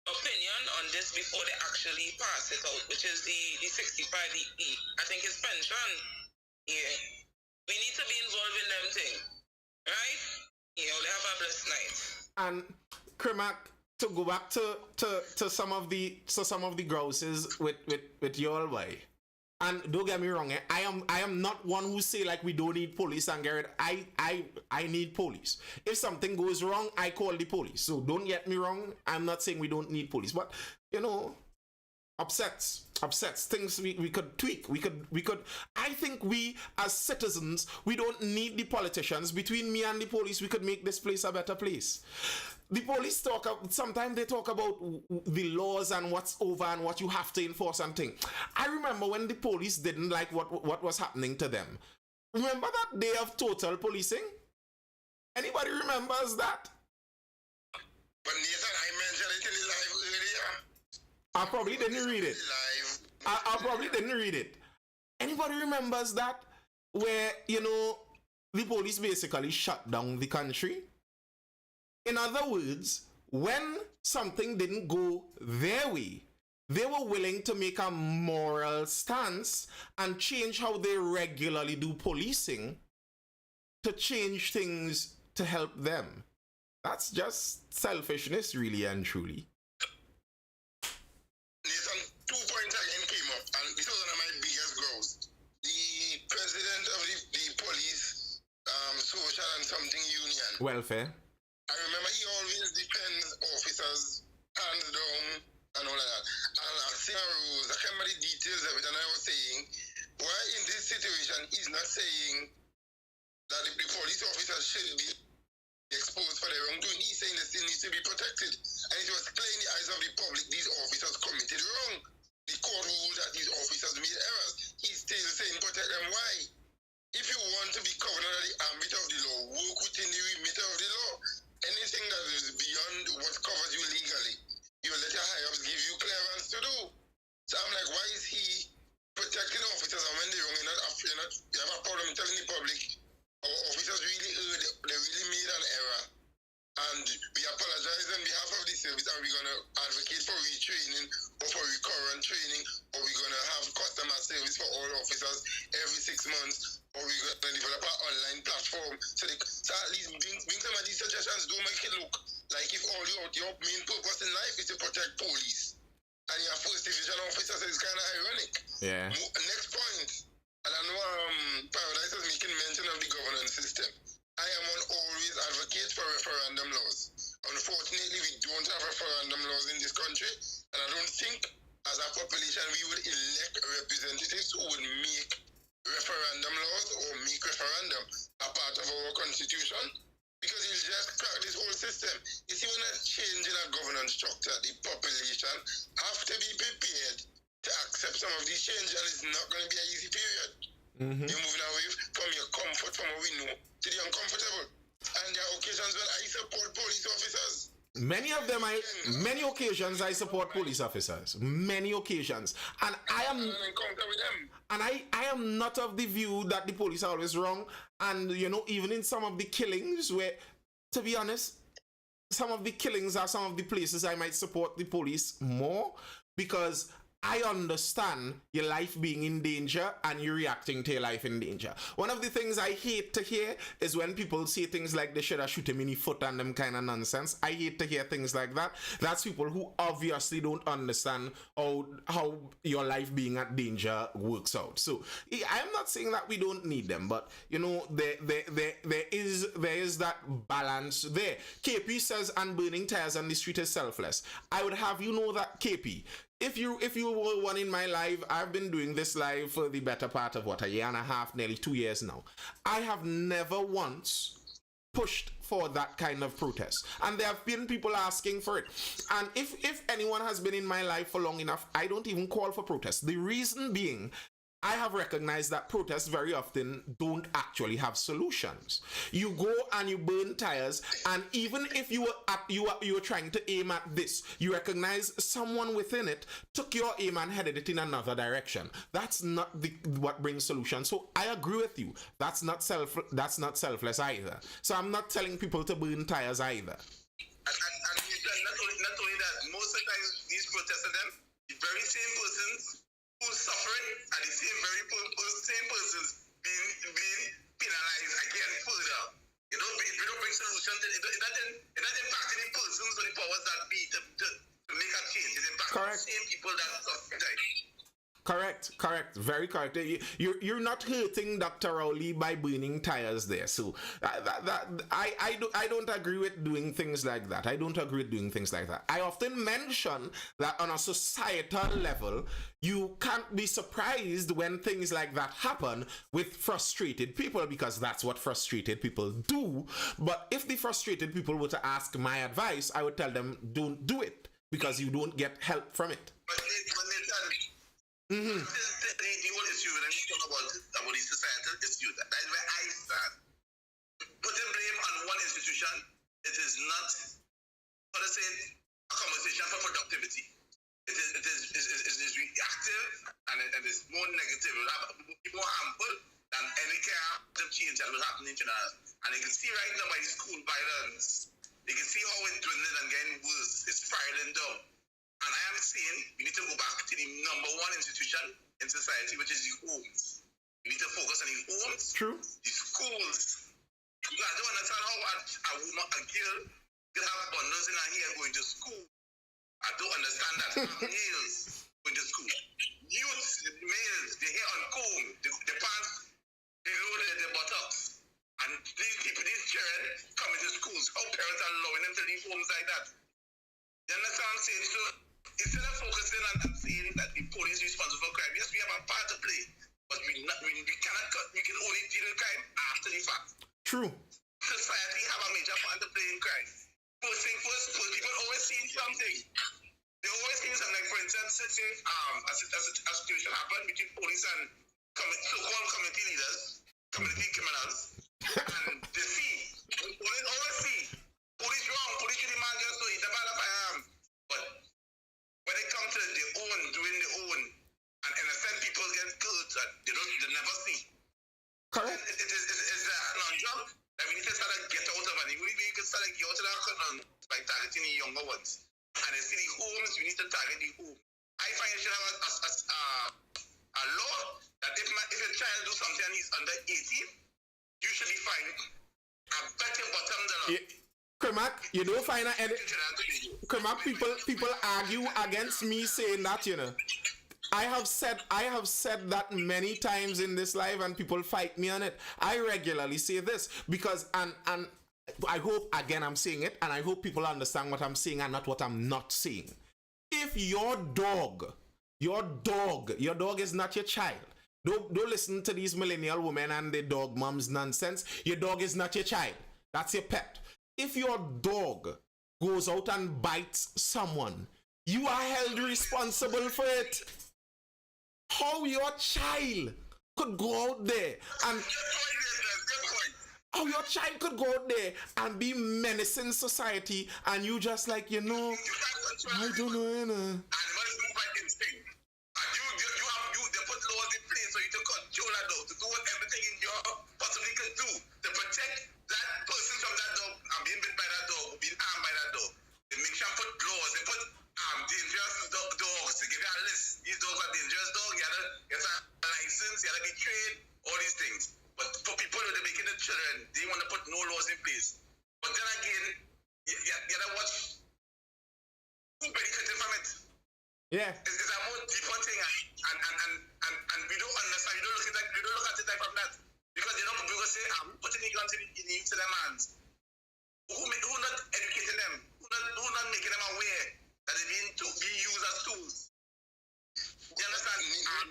opinion on this before they actually pass it out, which is the 65, I think it's pension. Yeah. We need to be involved in them thing. Right? They have a blessed night. And Krimak, to go back to some of the grouses with your way. And don't get me wrong, I am not one who say like we don't need police and get rid. I need police. If something goes wrong, I call the police. So don't get me wrong, I'm not saying we don't need police, but upsets things we could tweak. We could I think we as citizens, we don't need the politicians. Between me and the police, we could make this place a better place. The police sometimes they talk about the laws and what's over and what you have to enforce and things. I remember when the police didn't like what was happening to them. Remember that day of total policing? Anybody remembers that? But Nathan, I mentioned it in the live earlier. I probably didn't read it. I probably didn't read it. Anybody remembers that? Where, the police basically shut down the country? In other words, when something didn't go their way, they were willing to make a moral stance and change how they regularly do policing to change things to help them. That's just selfishness, really and truly. Nathan, 2 points again came up, and this was one of my biggest growls. The president of the police social and something union. Welfare. I remember he always defends officers, hands down, and all of that. And I see rules, I can't remember the details of it, and I was saying, why in this situation he's not saying that the police officers should be exposed for their wrongdoing. He's saying they still need to be protected. And it was clear in the eyes of the public, these officers committed wrong. The court ruled that these officers made errors. He's still saying protect them. Why? If you want to be covered under the ambit of the law, work within the remit of the law. Anything that is beyond what covers you legally, you let your higher-ups give you clearance to do. So I'm like, why is he protecting officers, and when they're wrong, you have a problem telling the public, our officers really erred, they really made an error, and we apologize on behalf of the service, and we're going to advocate for retraining or for recurrent training, or we're going to have customer service for all officers every 6 months, or we're going to develop an online platform. So at least bring some of these suggestions. Don't make it look like if all your main purpose in life is to protect police, and your first division officer, so it's kind of ironic. Yeah. Next point, and I know Paradise is making mention of the governance system. I am one always advocate for referendum laws. Unfortunately, we don't have referendum laws in this country, and I don't think as a population we would elect representatives who would make referendum laws or make referendum a part of our constitution, because it'll just crack this whole system. You see, when a change in a governance structure, the population have to be prepared to accept some of these changes, and it's not going to be an easy period. You're moving away from your comfort, from what we know, to the uncomfortable. And there are occasions when I support police officers. Many of them, many occasions I support police officers. Many occasions. And I am... An encounter with them. And I am not of the view that the police are always wrong. And, you know, even in some of the killings where, to be honest, some of the killings are some of the places I might support the police more, because I understand your life being in danger and you reacting to your life in danger. One of the things I hate to hear is when people say things like they should have shoot him in the foot and them kind of nonsense. I hate to hear things like that. That's people who obviously don't understand how your life being at danger works out. So I'm not saying that we don't need them, but you know, there is that balance there. KP says, and burning tires on the street is selfless. I would have you know that, KP, if you were one in my live, I've been doing this live for the better part of a year and a half, nearly 2 years now. I have never once pushed for that kind of protest, and there have been people asking for it. And if anyone has been in my life for long enough, I don't even call for protests. The reason being, I have recognized that protests very often don't actually have solutions. You go and you burn tires, and even if you were trying to aim at this, you recognize someone within it took your aim and headed it in another direction. That's not what brings solutions. So I agree with you. That's not selfless either. So I'm not telling people to burn tires either. And not only that, most of the times these protesters, them, the very same persons who's suffering are the same persons being penalized again further. You know, if we don't bring solutions, it doesn't impact any persons or the powers that be to make a change. It impacts the same people that suffer. Correct, very correct. You're not hurting Dr. Rowley by burning tires there. So I don't agree with doing things like that. I often mention that on a societal level, you can't be surprised when things like that happen with frustrated people, because that's what frustrated people do. But if the frustrated people were to ask my advice, I would tell them, don't do it, because you don't get help from it. The whole issue when you talk about the societal issue, that is where I stand. Putting blame on one institution, it is not, what I say, a conversation for productivity. It is reactive, and it is more negative. It will be more harmful than any kind of change that will happen in general. And you can see right now by the school violence, you can see how it's dwindling and getting worse. It's spiraling down. And I am saying we need to go back to the number one institution in society, which is the homes. We need to focus on the homes, True. the schools. Because I don't understand how a woman, a girl, could have bundles in her hair going to school. I don't understand that. Males going to school. Youths, males, the hair uncombed, the pants below the buttocks. And these people, these children coming to schools, how parents are allowing them to leave homes like that. You understand what I'm saying? So instead of focusing on saying that the police is responsible for crime, yes, we have a part to play, but we can only deal with crime after the fact. True. Society have a major part to play in crime. First thing first, people always see something. They always see something. Like, for instance, say a situation happened between police and so-called community leaders, community criminals, and they see. Police always see. Police wrong. Police should demand just so he develop I am. But when it comes to their own, doing their own, and in a sense people get killed that they never see. Correct. It's a conundrum that we need to start to get out of, and we can start to get out of that conundrum by targeting the younger ones. And you see the homes, we need to target the home. I find you should have a law that if a child do something and he's under 18, you should be fined a better bottom than Kremak, you don't find that Kremak, people argue against me saying that, you know. I have said that many times in this live, and people fight me on it. I regularly say this because and I hope again I'm saying it, and I hope people understand what I'm saying and not what I'm not saying. If your dog is not your child, Don't listen to these millennial women and the dog moms nonsense. Your dog is not your child. That's your pet. If your dog goes out and bites someone, you are held responsible for it. How your child could go out there and how your child could go out there and be menacing society, and you just like, I don't know, Animals move by instinct. And they put laws in place for you to control that dog, to do everything in your possibly can do to protect that person from that dog and being bit by that dog, or being harmed by that dog. They make sure put laws, they put dangerous dogs, they give you a list. These dogs are dangerous dogs, you have a license, you have to be trained, all these things. But for people who are making the children, they want to put no laws in place. But then again, you have to watch who benefited from it. Yeah. It's a more deeper thing, and we don't understand. We don't look at it like from that, because people say, "I'm putting the guns into their hands." Who not educating them? Who not making them aware that they're be used as tools? You understand?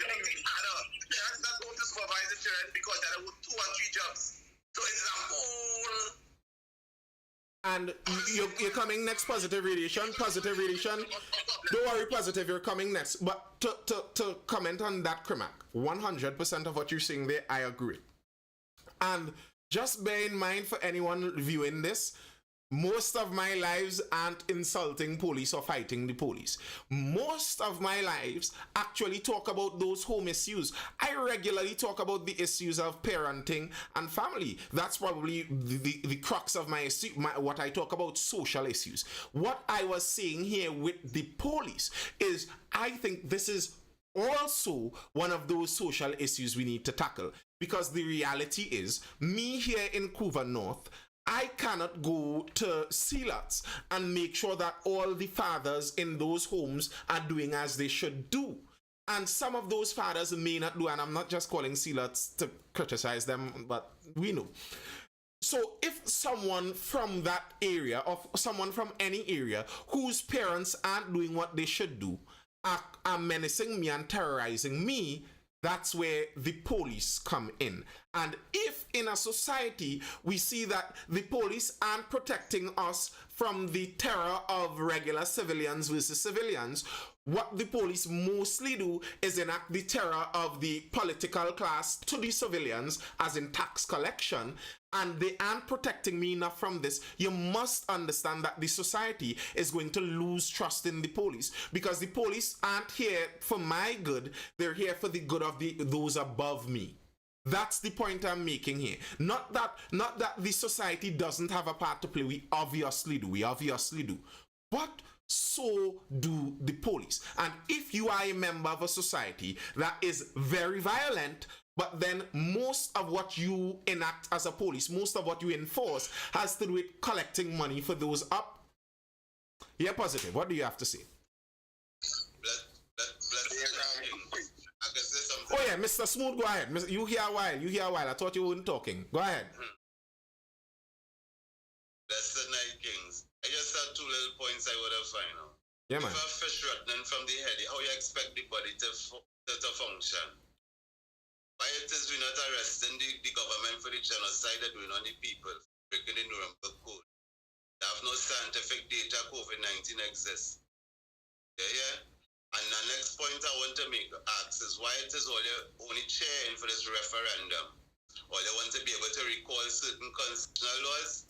They make it harder. Parents not going to supervise the children because they have 2 or 3 jobs. So it's a whole. And you're coming next, Positive Radiation. Positive Radiation. Don't worry, Positive, you're coming next. But to comment on that, Krimak, 100% of what you're saying there, I agree. And just bear in mind for anyone viewing this, most of my lives aren't insulting police or fighting the police. Most of my lives actually talk about those home issues. I regularly talk about the issues of parenting and family. That's probably the crux of my issue, what I talk about, social issues. What I was saying here with the police is I think this is also one of those social issues we need to tackle. Because the reality is, me here in Couva North, I cannot go to Sealots and make sure that all the fathers in those homes are doing as they should do. And some of those fathers may not do, and I'm not just calling Sealots to criticize them, but we know. So if someone from that area, or someone from any area, whose parents aren't doing what they should do, are menacing me and terrorizing me, that's where the police come in. And if in a society we see that the police aren't protecting us from the terror of regular civilians versus civilians, what the police mostly do is enact the terror of the political class to the civilians, as in tax collection, and they aren't protecting me enough from this. You must understand that the society is going to lose trust in the police, because the police aren't here for my good, they're here for the good of those above me. That's the point I'm making here. Not that the society doesn't have a part to play. We obviously do. But so do the police. And if you are a member of a society that is very violent, but then most of what you enact as a police, most of what you enforce, has to do with collecting money for those up. Yeah, Positive. What do you have to say? Oh yeah, Mr. Smooth, go ahead. You here a while. I thought you weren't talking. Go ahead. That's the Night Kings. I just had 2 little points I would have found out. Yeah, man. If a fish rotten from the head, how you expect the body to function? Why it is we not arresting the government for the genocide they're doing on the people, breaking the Nuremberg Code? They have no scientific data COVID-19 exists. Yeah. And the next point I want to ask is why it is only cheering for this referendum. Or they want to be able to recall certain constitutional laws,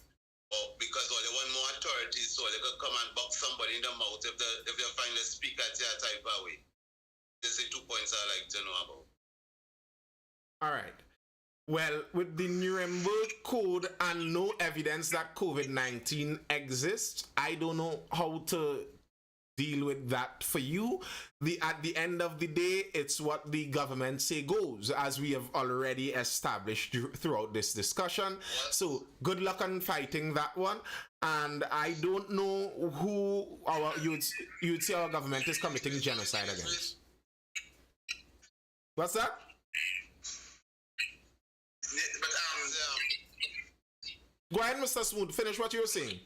or because they want more authority so they could come and box somebody in the mouth if they find a speaker that type of way. These are 2 points I like to know about. All right. Well, with the Nuremberg Code and no evidence that COVID-19 exists, I don't know how to deal with that for you. At the end of the day, it's what the government say goes, as we have already established throughout this discussion. So good luck on fighting that one. And I don't know who you'd say our government is committing genocide against. What's that? Go ahead, Mr. Smooth. Finish what you were saying.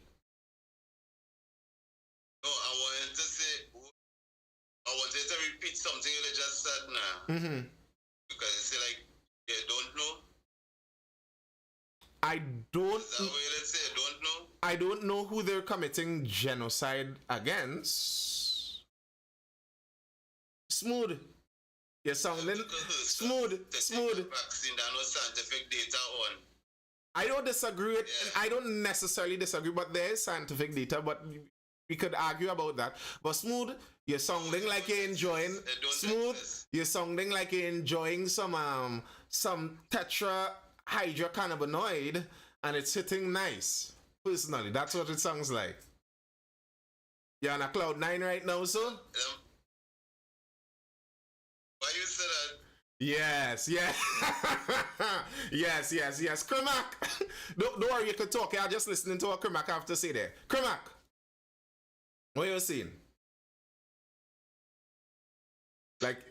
No, I wanted to repeat something you just said now. Mm-hmm. Because you say I don't. Is that what you say? Don't know? I don't know who they're committing genocide against. Smooth. You're sounding smooth. Vaccine that no scientific data on. I don't disagree with. Yeah. I don't necessarily disagree, but there is scientific data. But we could argue about that. But Smooth, you're sounding like you're enjoying. Smooth, you're sounding like you're enjoying some tetrahydrocannabinoid, and it's hitting nice. Personally, that's what it sounds like. You're on a cloud 9 right now, so. Why you say that? Yes. yes. Kermac, don't worry, you can talk. I'm just listening to what Kermac have to say there. Kermac, what you saying? Like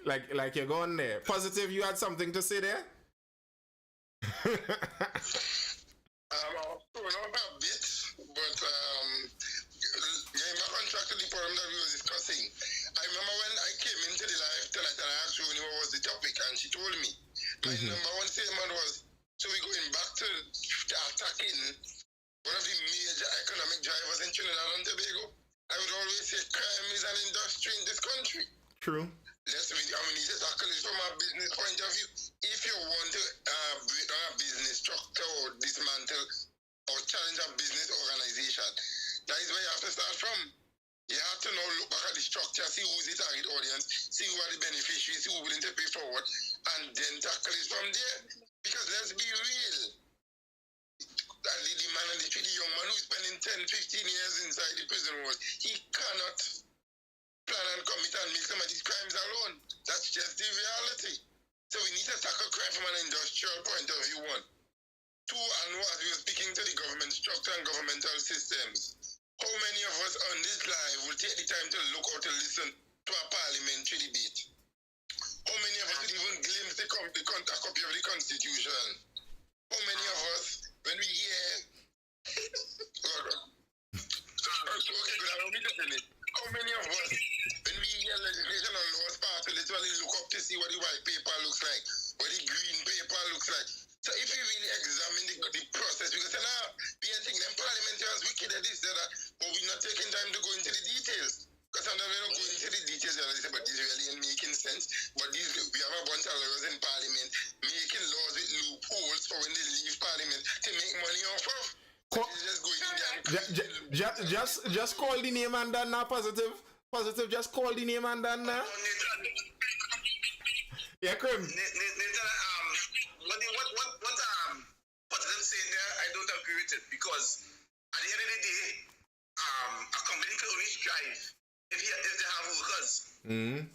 you're going there. Positive, you had something to say there? Not a bit, but yeah, my contract to the forum that we were discussing. I remember when I came into the live tonight and I asked Rooney what was the topic, and she told me. My number one statement was, so we're going back to attacking one of the major economic drivers in Trinidad and Tobago. I would always say crime is an industry in this country. True. We need to tackle it from a business point of view. If you want to break down a business structure or dismantle or challenge a business organization, that is where you have to start from. You have to now look back at the structure, see who's the target audience, see who are the beneficiaries, see who are willing to pay forward, and then tackle it from there. Because let's be real, that the man and the young man who's spending 10, 15 years inside the prison walls, he cannot plan and commit and make some of these crimes alone. That's just the reality. So we need to tackle crime from an industrial point of view, one. Two, and as we were speaking to the government structure and governmental systems, how many of us on this live will take the time to look or to listen to a parliamentary debate? How many of us would even glimpse a copy of the Constitution? How many of us, when we hear... Okay, good, I don't need to finish. How many of us, when we hear legislation or laws passed, will literally look up to see what the white paper looks like, what the green paper looks like? So if you really examine the process, we can say, nah, we ain't thinking them parliamentarians wicked at this, that, but we're not taking time to go into the details. Because sometimes we don't go into the details, and they say, but this really ain't making sense. But we have a bunch of lawyers in parliament making laws with loopholes for when they leave parliament to make money off of. Just call the name and then now, positive, just call the name and then now. Yeah, Krim. What positive say there, I don't agree with it, because at the end of the day, a company can only strive if they have workers. And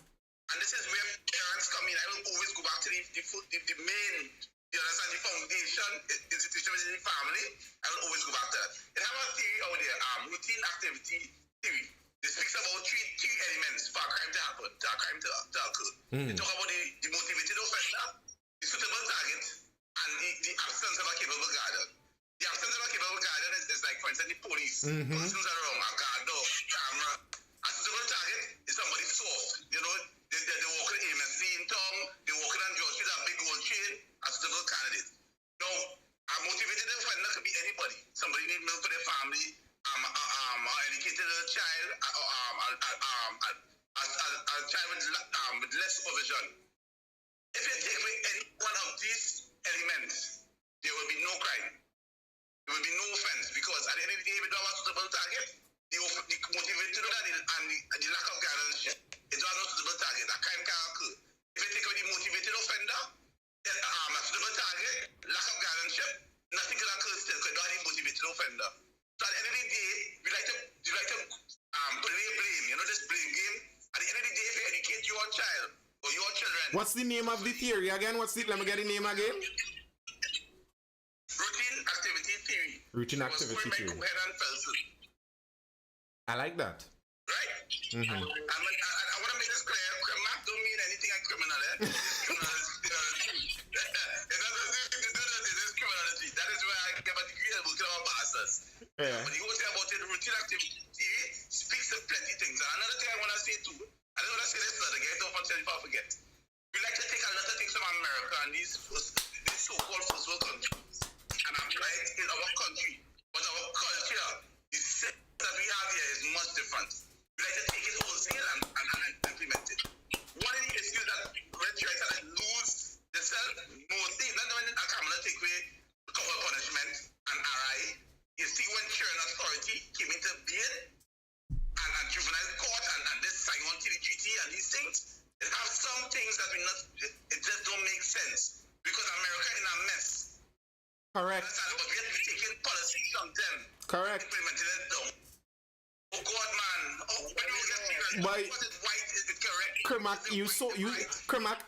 this is where parents come in. I will always go back to the main, you understand, the foundation, institution within the family. I will always go back to that. They have a theory out there, routine activity theory. It speaks about three elements for a crime to happen, a crime to occur. They talk about the motivated offender, the suitable target, and the absence of a capable guardian. The absence of a capable guardian is like, for instance, the police. Police are wrong, a guard dog, camera. A suitable target is somebody soft. You know, they're walking aimlessly in town, they're walking on George Street, a big gold chain, a suitable candidate. Now, a motivated offender could be anybody. Somebody need milk for their family, educated child, a child with less supervision. If you take away any one of these elements, there will be no crime. There will be no offense, because at the end of the day, we don't have a suitable target. The motivated and the lack of guardianship, it was not a suitable target. A crime can occur. If you take away the motivated offender, a suitable target, lack of guardianship, nothing can occur still because you don't have the motivated offender. So at the end of the day, we like to blame, you know, this blame game. At the end of the day, if you educate your child or your children. What's the name of the theory again? Let me get the name again. Routine activity theory. Routine activity theory. I like that. Right? I want to make this clear. Math don't mean anything like criminal, eh? Criminality. It doesn't do that. It is criminality. That is where I get my degree and we'll kill our bastards. Yeah. But the whole thing about it, routine activity theory speaks to plenty things. And another thing I want to say too, I don't want to say this to the guys, don't want to tell you if I forget. We like to take a lot of things from America and these so-called first world countries and apply it right in our country, but our culture, the sense that we have here is much different. We like to take it wholesale and implement it. One of the issues that when you try to lose themselves, mostly, not when a camera take away cover punishment and RI, you see when children authority came into being and juvenile court and this sign on to the treaty and these things, it have some things that it just don't make sense because America in a mess. Correct. But we have to be taking policies from them. Correct. Implementing it down. Oh God, man. Oh, when you get serious, But was it white? Is it correct? Kermac, Is it right? Kermac,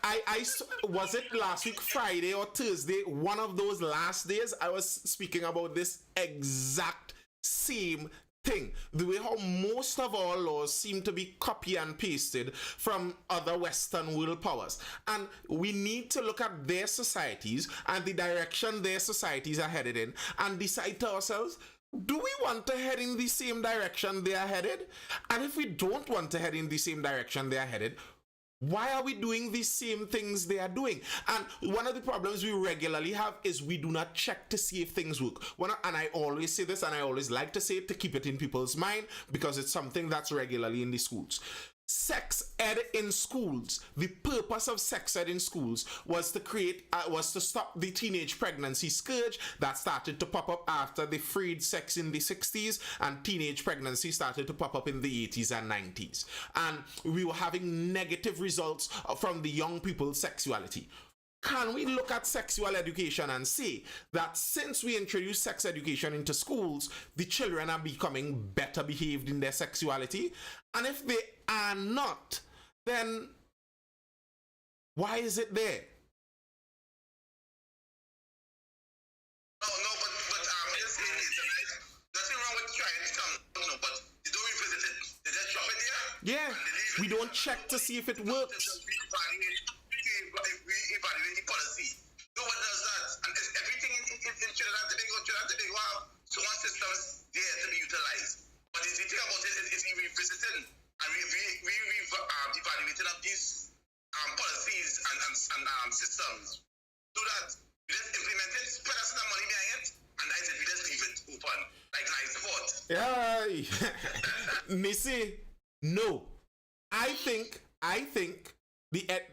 was it last week, Friday or Thursday, one of those last days, I was speaking about this exact same thing. The way how most of our laws seem to be copy and pasted from other Western world powers. And we need to look at their societies and the direction their societies are headed in and decide to ourselves, do we want to head in the same direction they are headed? And if we don't want to head in the same direction they are headed, why are we doing the same things they are doing? And one of the problems we regularly have is we do not check to see if things work. And I always say this, and I always like to say it to keep it in people's mind because it's something that's regularly in the schools. Sex ed in schools. The purpose of sex ed in schools was to stop the teenage pregnancy scourge that started to pop up after they freed sex in the 60s, and teenage pregnancy started to pop up in the 80s and 90s. And we were having negative results from the young people's sexuality. Can we look at sexual education and say that since we introduce sex education into schools, the children are becoming better behaved in their sexuality? And if they are not, then why is it there? No, but I'm just saying this, right? Nothing wrong with trying something, but you don't revisit it. They just drop it there. Yeah, we don't check to see if it works. Evaluate the policy. No one does that. And it's everything in Trinidad today, wow, so one system's there to be utilized. But the thing about it is we revisiting and we evaluating of these policies and systems. Do that. We just implement it, spread us the money behind it, and that's it. We just leave it open. Like life support. Yeah. Missy, no. I think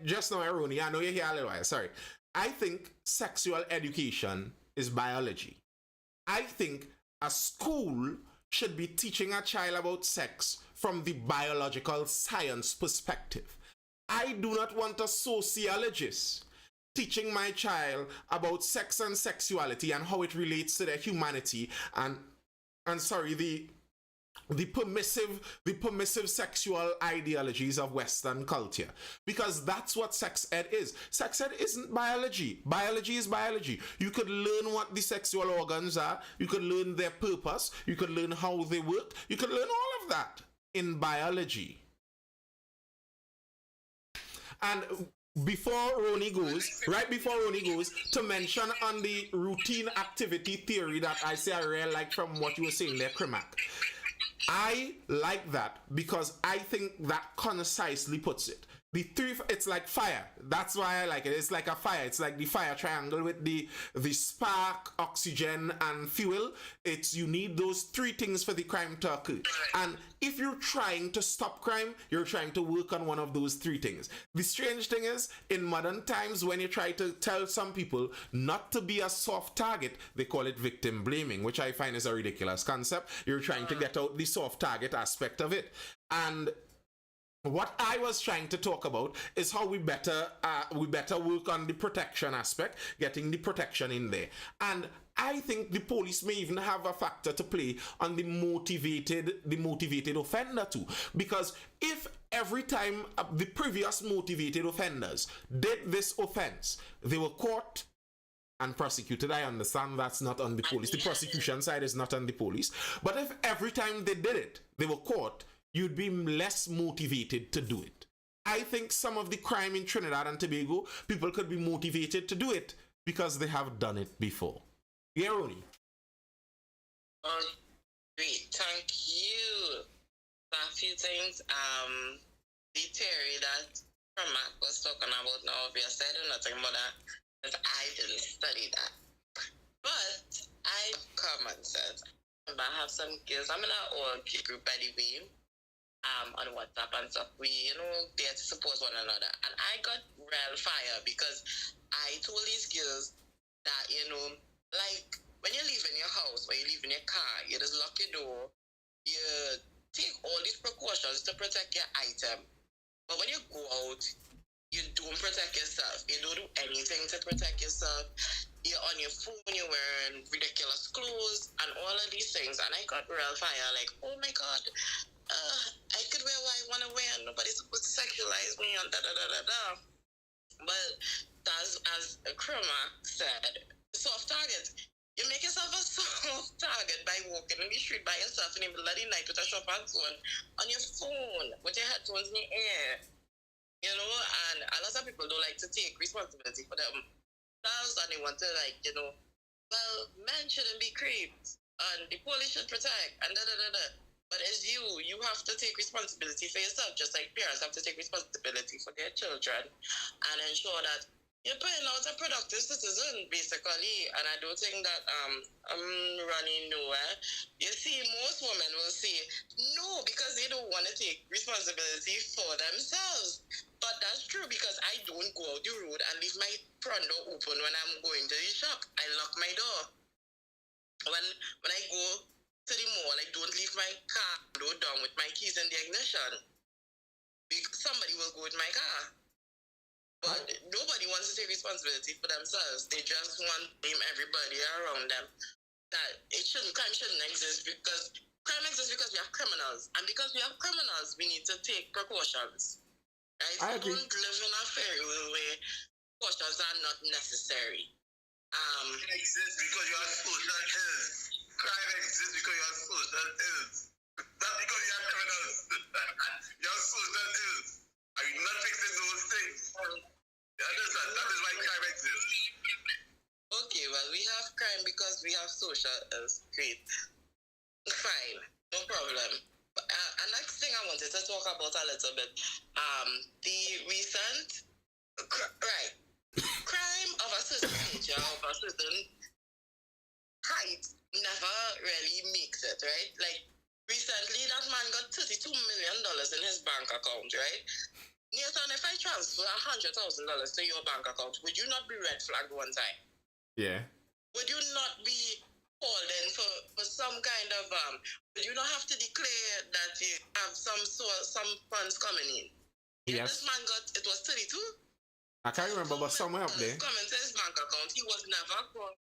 just now, Aroni, I know you're here a little while, sorry. I think sexual education is biology. I think a school should be teaching a child about sex from the biological science perspective. I do not want a sociologist teaching my child about sex and sexuality and how it relates to their humanity and the permissive sexual ideologies of Western culture, because that's what sex ed is. Sex ed isn't biology. Biology is biology. You could learn what the sexual organs are, you could learn their purpose, you could learn how they work, you could learn all of that in biology. And before Roni goes, right before Roni goes, to mention on the routine activity theory that I say I really like from what you were saying there, Krimak. I like that because I think that concisely puts it. It's like fire. That's why I like it. It's like a fire. It's like the fire triangle with the spark, oxygen, and fuel. You need those three things for the crime to occur. And if you're trying to stop crime, you're trying to work on one of those three things. The strange thing is, in modern times, when you try to tell some people not to be a soft target, they call it victim blaming, which I find is a ridiculous concept. You're trying to get out the soft target aspect of it. And what I was trying to talk about is how we better work on the protection aspect, getting the protection in there. And I think the police may even have a factor to play on the motivated offender too. Because if every time the previous motivated offenders did this offense, they were caught and prosecuted, I understand that's not on the police. The prosecution side is not on the police. But if every time they did it, they were caught, you'd be less motivated to do it. I think some of the crime in Trinidad and Tobago, people could be motivated to do it because they have done it before. Yeah, Roni? Great, thank you. A few things. The theory that Mac was talking about now, obviously I do nothing about that because I didn't study that. But I I common sense. I have some girls. I'm in an old kid group by the way. On WhatsApp and stuff. We, they had to support one another. And I got real fire because I told these girls that, like when you leave in your house or you leave in your car, you just lock your door, you take all these precautions to protect your item. But when you go out, you don't protect yourself. You don't do anything to protect yourself. You're on your phone, you're wearing ridiculous clothes and all of these things. And I got real fire, like, oh my God, I could wear what I want to wear. Nobody's supposed to sexualize me and da-da-da-da-da. But as Kroma said, soft target. You make yourself a soft target by walking in the street by yourself in the middle of the night with a shopping phone on your phone with your headphones in the air. And a lot of people don't like to take responsibility for themselves and they want to well, men shouldn't be creeps and the police should protect and da-da-da-da. But as you have to take responsibility for yourself, just like parents have to take responsibility for their children and ensure that you're putting out a productive citizen, basically. And I don't think that I'm running nowhere. You see, most women will say no because they don't want to take responsibility for themselves. But that's true because I don't go out the road and leave my front door open when I'm going to the shop. I lock my door. When I go to the mall, I don't leave my car door down with my keys in the ignition. Because somebody will go with my car. But nobody wants to take responsibility for themselves. They just want to blame everybody around them. That crime shouldn't exist because crime exists because we have criminals. And because we have criminals, we need to take precautions. Right? I agree. Don't live in a fairy world where precautions are not necessary. It exists because you are social ills. Crime exists because you are social ills. Not because you are criminals. You are social ills. Are you not fixing those things? You understand? That is why crime exists. Okay, well, we have crime because we have social ills. Great. Fine. No problem. Next thing I wanted to talk about a little bit, the recent, crime of a certain nature, of a certain height, never really makes it, right? Like, recently, that man got $32 million in his bank account, right? Nathan, if I transfer $100,000 to your bank account, would you not be red flagged one time? Yeah. Would you not be called in for some kind of would you not have to declare that you have some funds coming in? Yeah, Yes. this man it was 32. I can't remember, but somewhere up there. Coming to his bank account, he was never called.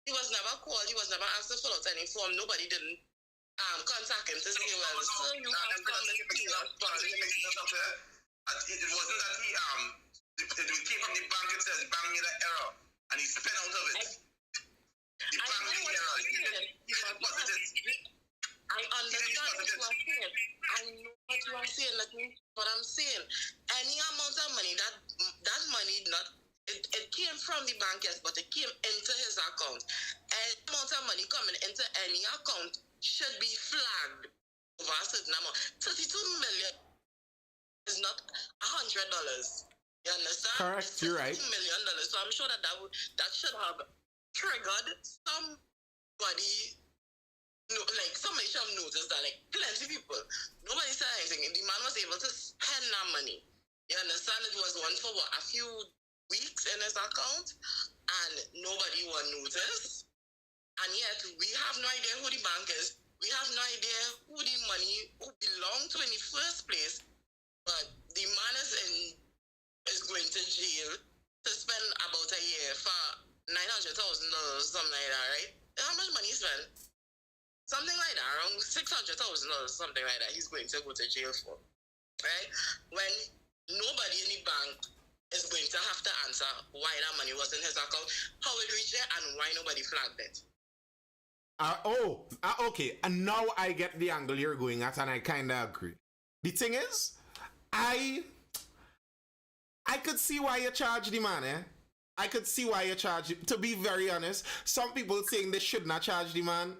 He was never called. He was never asked to fill out any form. Nobody didn't contact him to say, well, so you have come and see us. It wasn't that it came from the bank. It says the bank made an error and he spent out of it. The bank made an error. He deposited. I understand what you are saying. I know what you are saying. Let me what I'm saying. Any amount of money that money it came from the bank, yes, but it came into his account. Any amount of money coming into any account should be flagged over a certain amount. $32 million is not $100. You understand? Correct, you're right. $2 million. So I'm sure that should have triggered somebody. No, like somebody should have noticed that, like plenty of people, nobody said anything. The man was able to spend that money. You understand? It was one for a few weeks in his account, and nobody will notice. And yet, we have no idea who the bank is. We have no idea who the money belonged to in the first place. But the man is going to jail to spend about a year for $900,000, something like that, right? How much money he spent? Something like that, around $600,000, something like that. He's going to go to jail for, right? When nobody in the bank is going to have to answer why that money was in his account, how it reached there, and why nobody flagged it. Okay. And now I get the angle you're going at, and I kind of agree. The thing is, I could see why you charge the man, eh? I could see why you charge him. To be very honest, some people saying they should not charge the man.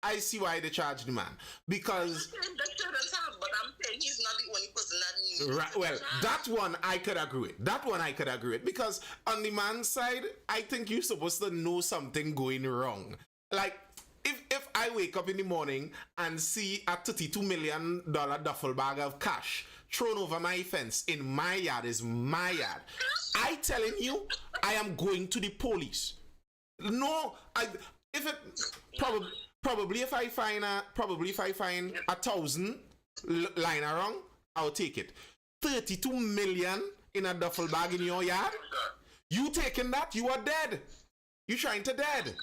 I see why they charge the man. Because... They shouldn't have, but I'm saying he's not the only person that needs right, well, that one I could agree with. Because on the man's side, I think you're supposed to know something going wrong. Like, I wake up in the morning and see a $32 million duffel bag of cash thrown over my fence in my yard, is my yard, I telling you, I am going to the police. No, probably if I find a 1,000 lying around, I'll take it. 32 million in a duffel bag in your yard? You taking that? You are dead. You trying to dead.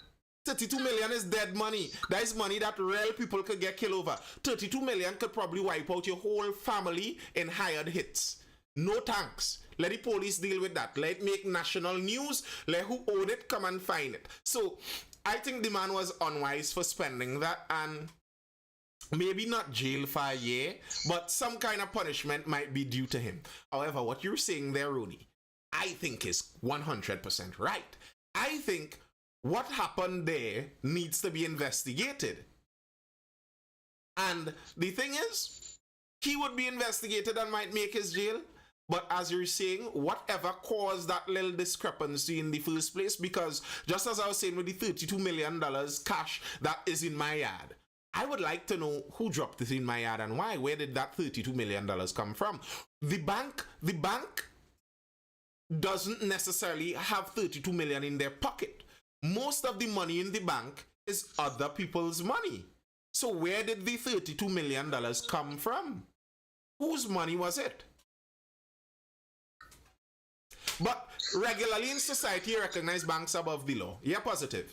32 million is dead money. That is money that real people could get killed over. 32 million could probably wipe out your whole family in hired hits. No thanks. Let the police deal with that. Let it make national news. Let who owed it come and find it. So I think the man was unwise for spending that, and maybe not jail for a year, but some kind of punishment might be due to him. However, what you're saying there, Rooney, I think is 100% right. I think what happened there needs to be investigated. And the thing is, he would be investigated and might make his jail. But as you're saying, whatever caused that little discrepancy in the first place, because just as I was saying with the $32 million cash that is in my yard, I would like to know who dropped it in my yard and why. Where did that $32 million come from? The bank doesn't necessarily have 32 million in their pocket. Most of the money in the bank is other people's money. So where did the $32 million come from? Whose money was it? But regularly in society, you recognize banks above the law. Yeah, positive.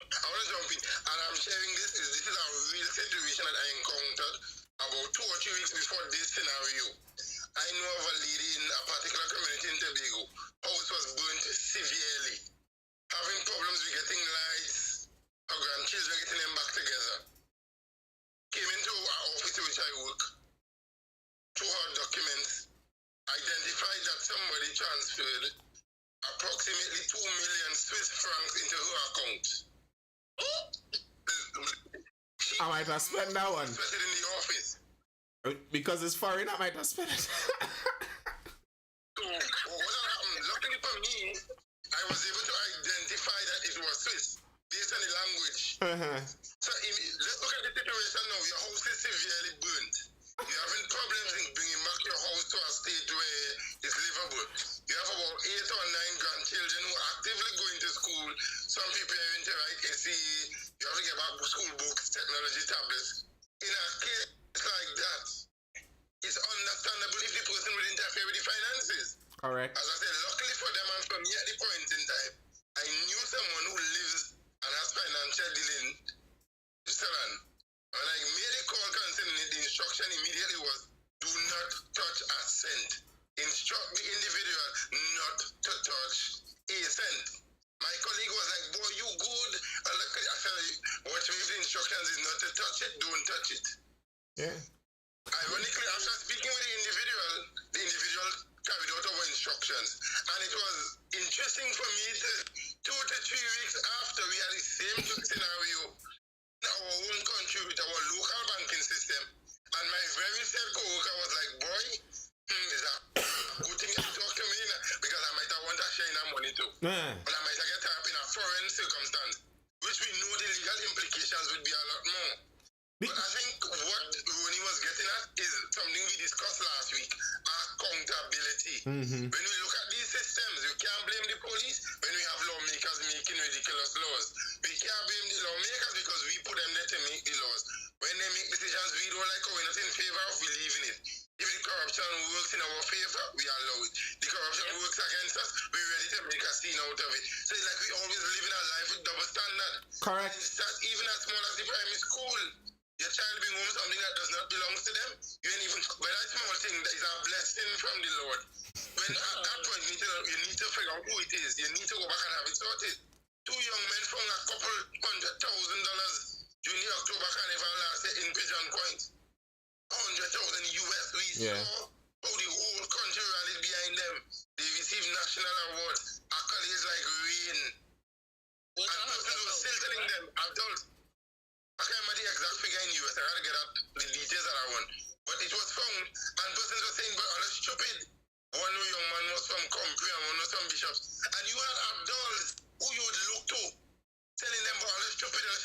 I want to jump in, and I'm sharing this is a real situation that I encountered about 2 or 3 weeks before this scenario. I know of a lady in a particular community in Tobago. House was burnt severely. Having problems with getting lights, her grandchildren getting them back together. Came into our office in which I work, through her documents, identified that somebody transferred approximately 2 million Swiss francs into her account. I might have spent that one. Spent it in the office. Because it's foreign, I might have spent it. So, what happened? Luckily for me, I was able to identify that it was Swiss, based on the language. So, let's look at the situation now. Your house is severely burnt. You're having problems in bringing back your house to a state where it's livable. You have about 8 or 9 grandchildren who are actively going to school. Some people are having to write SE. You have to get back school books, technology tablets. In a case like that, it's understandable if the person would interfere with the finances. Correct. As I said, luckily for them and for me at the point in time, I knew someone who lives and has financial dealing in Switzerland. When I made a call concerning it, the instruction immediately was, do not touch a cent. Instruct the individual not to touch a cent. My colleague was like, boy, you good. And luckily, I said, what if the instructions is not to touch it, don't touch it. Yeah. Ironically, after speaking with the individual carried out our instructions. And it was interesting for me to 2 to 3 weeks after we had the same scenario in our own country with our local banking system. And my very same co-worker was like, boy, is that good thing you talk to me? Because I might have want to share that money too. Yeah. And I might get up in a foreign circumstance, which we know the legal implications would be a lot more. But I think what Ronnie was getting at is something we discussed last week, accountability. When we look at these systems, you can't blame the police when we have lawmakers making ridiculous laws. We can't blame the lawmakers because we put them there to make the laws. When they make decisions we don't like or we're not in favor of, we leave in it. If the corruption works in our favor, we allow it. The corruption works against us, we're ready to make a scene out of it. So it's like we always living our life with double standard. Correct. And it's that even as small as the primary school. Your child bring home something that does not belong to them. You ain't even, but that small thing that is a blessing from the Lord. When at that point you need to figure out who it is. You need to go back and have it sorted. 2 young men found a couple $100,000 during the October Carnival last year in Pigeon Point. 100,000 US. We saw how the whole country rallied behind them. They received national awards, accolades like rain. And persons were still telling them, adults. I can't remember the exact figure in US. I gotta get out the details that I want. But it was found, and persons were saying, but all that's stupid. One young man was from Compre and one was from Bishops. And you had adults who you would look to, telling them, but all that's stupid, all that's